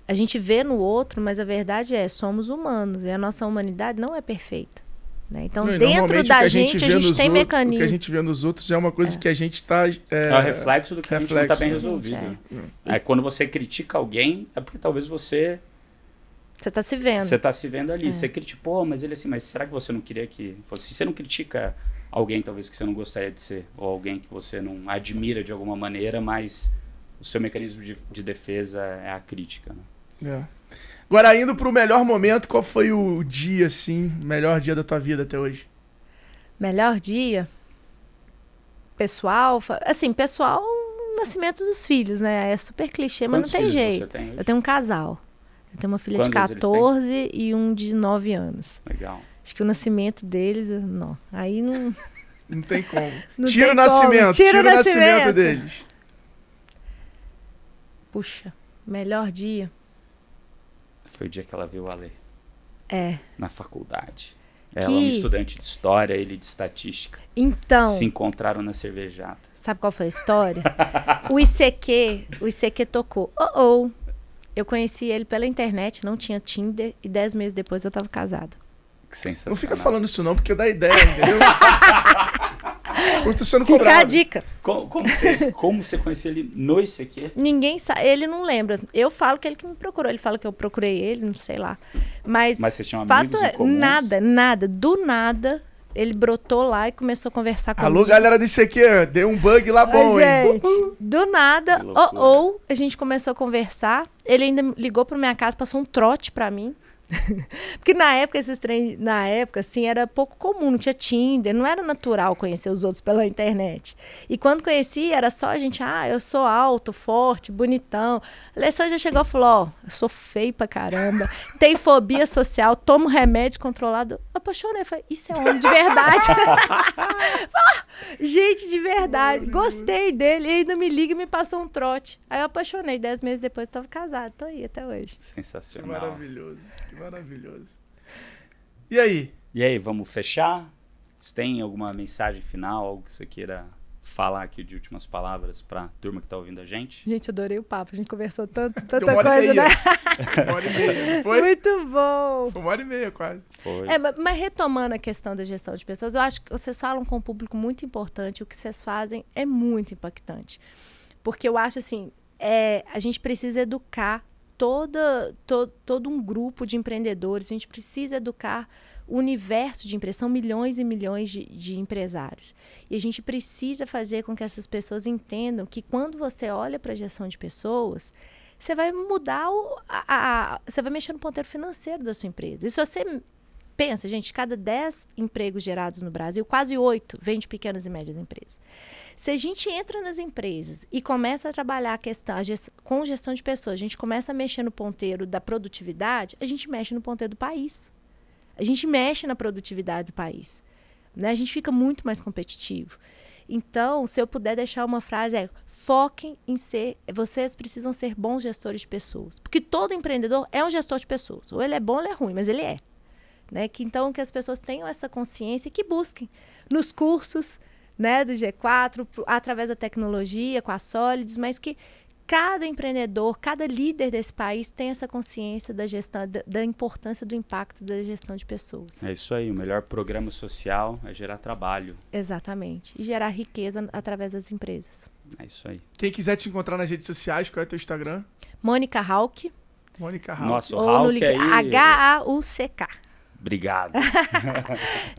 a gente vê no outro, mas a verdade somos humanos, e a nossa humanidade não é perfeita. Né? Então, dentro da gente, a gente tem mecanismos. O que a gente vê nos outros é uma coisa que a gente está... É o reflexo do que a gente não está bem resolvido. Quando você critica alguém, é porque talvez você... Você está se vendo. Você está se vendo ali. Você critica, mas ele assim, mas será que você não queria que fosse? Você não critica alguém, talvez, que você não gostaria de ser, ou alguém que você não admira de alguma maneira, mas o seu mecanismo de defesa é a crítica, né? Agora, indo pro melhor momento, qual foi o dia, assim, melhor dia da tua vida até hoje? Melhor dia? Pessoal, nascimento dos filhos, né? É super clichê, mas não tem jeito. Você tem? Eu tenho um casal. Eu tenho uma filha de 14 e um de 9 anos. Legal. Acho que o nascimento deles, não. Aí não... Não tem como. Não Tira tem o nascimento. Tira o nascimento deles. Puxa, melhor dia. Foi o dia que ela viu o Ale. Na faculdade. Ela é uma estudante de história, ele de estatística. Então... Se encontraram na cervejada. Sabe qual foi a história? o ICQ tocou. Eu conheci ele pela internet, não tinha Tinder, e 10 meses depois eu tava casada. Que sensacional. Não fica falando isso não, porque dá ideia, entendeu? Eu tô sendo cobrado. Fica a dica. Como você conheceu ele no ICQ? Ninguém sabe, ele não lembra. Eu falo que ele que me procurou, ele fala que eu procurei ele, não sei lá. Mas vocês tinham amigos em comuns? Nada. Do nada, ele brotou lá e começou a conversar comigo. Alô, galera do ICQ, deu um bug lá bom, gente, do nada, a gente começou a conversar. Ele ainda ligou pra minha casa, passou um trote pra mim. Porque na época, assim, era pouco comum, não tinha Tinder, não era natural conhecer os outros pela internet. E quando conheci, era só a gente, eu sou alto, forte, bonitão. A Alessandra já chegou e falou, eu sou feio pra caramba, tenho fobia social, tomo remédio controlado. Eu apaixonei, falei, isso é homem de verdade. Gente, de verdade, gostei dele, e ainda me liga e me passou um trote. Aí eu apaixonei, 10 meses depois eu tava casada, tô aí até hoje. Sensacional. Que maravilhoso. E aí, vamos fechar? Você tem alguma mensagem final, algo que você queira falar aqui de últimas palavras pra turma que tá ouvindo a gente? Gente, adorei o papo, a gente conversou tanta coisa, né? 1h30, foi? Muito bom. Foi 1h30 quase. Foi. Mas retomando a questão da gestão de pessoas, eu acho que vocês falam com um público muito importante, o que vocês fazem é muito impactante. Porque eu acho assim, a gente precisa educar todo um grupo de empreendedores, a gente precisa educar o universo de empresas, são milhões e milhões de empresários. E a gente precisa fazer com que essas pessoas entendam que quando você olha para a gestão de pessoas, você vai mudar, você vai mexer no ponteiro financeiro da sua empresa. E se você pensa, gente, cada 10 empregos gerados no Brasil, quase 8 vêm de pequenas e médias empresas. Se a gente entra nas empresas e começa a trabalhar com gestão de pessoas, a gente começa a mexer no ponteiro da produtividade, a gente mexe no ponteiro do país. A gente mexe na produtividade do país. Né? A gente fica muito mais competitivo. Então, se eu puder deixar uma frase, foquem em vocês precisam ser bons gestores de pessoas. Porque todo empreendedor é um gestor de pessoas. Ou ele é bom ou ele é ruim, mas ele é. Né? Então, que as pessoas tenham essa consciência e que busquem nos cursos, né, do G4, através da tecnologia, com a Solids, mas que cada empreendedor, cada líder desse país tem essa consciência da gestão, da importância do impacto da gestão de pessoas. É isso aí, o melhor programa social é gerar trabalho. Exatamente, e gerar riqueza através das empresas. É isso aí. Quem quiser te encontrar nas redes sociais, qual é o teu Instagram? Mônica Hauck. Mônica Hauck. Nossa, o Hauck aí... H-A-U-C-K. Obrigado.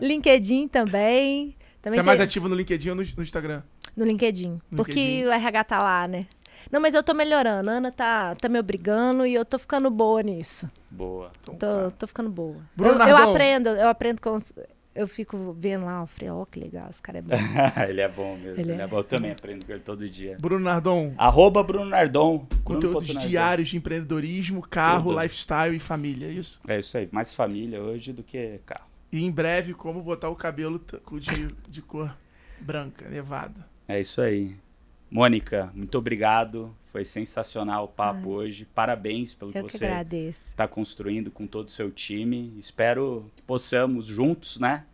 LinkedIn também. Você é mais ativo no LinkedIn ou no Instagram? No LinkedIn. Porque o RH tá lá, né? Não, mas eu tô melhorando. A Ana tá me obrigando e eu tô ficando boa nisso. Boa. Tô ficando boa. Bruno eu aprendo com... eu fico vendo lá, o Frei, ó, que legal, esse cara é bom. Ele é bom mesmo, ele é bom. Eu também aprendo com ele todo dia. Bruno Nardon. @Bruno Nardon. Conteúdos diários de empreendedorismo, carro, lifestyle e família, é isso? É isso aí, mais família hoje do que carro. E em breve, como botar o cabelo de cor branca, nevada. É isso aí. Mônica, muito obrigado. Foi sensacional o papo hoje. Parabéns pelo que você está construindo com todo o seu time. Espero que possamos juntos, né,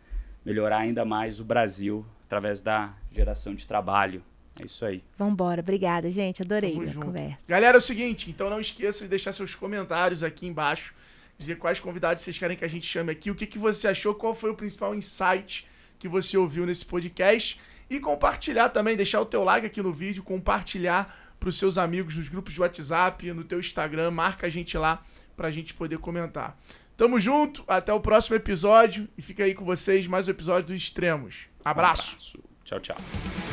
melhorar ainda mais o Brasil através da geração de trabalho. É isso aí. Vambora. Obrigada, gente. Adorei a conversa. Galera, é o seguinte, então não esqueça de deixar seus comentários aqui embaixo, dizer quais convidados vocês querem que a gente chame aqui, o que você achou, qual foi o principal insight que você ouviu nesse podcast. E compartilhar também, deixar o teu like aqui no vídeo, compartilhar para os seus amigos nos grupos de WhatsApp, no teu Instagram, marca a gente lá para a gente poder comentar. Tamo junto, até o próximo episódio e fica aí com vocês mais um episódio do Extremos. Abraço. Tchau, tchau.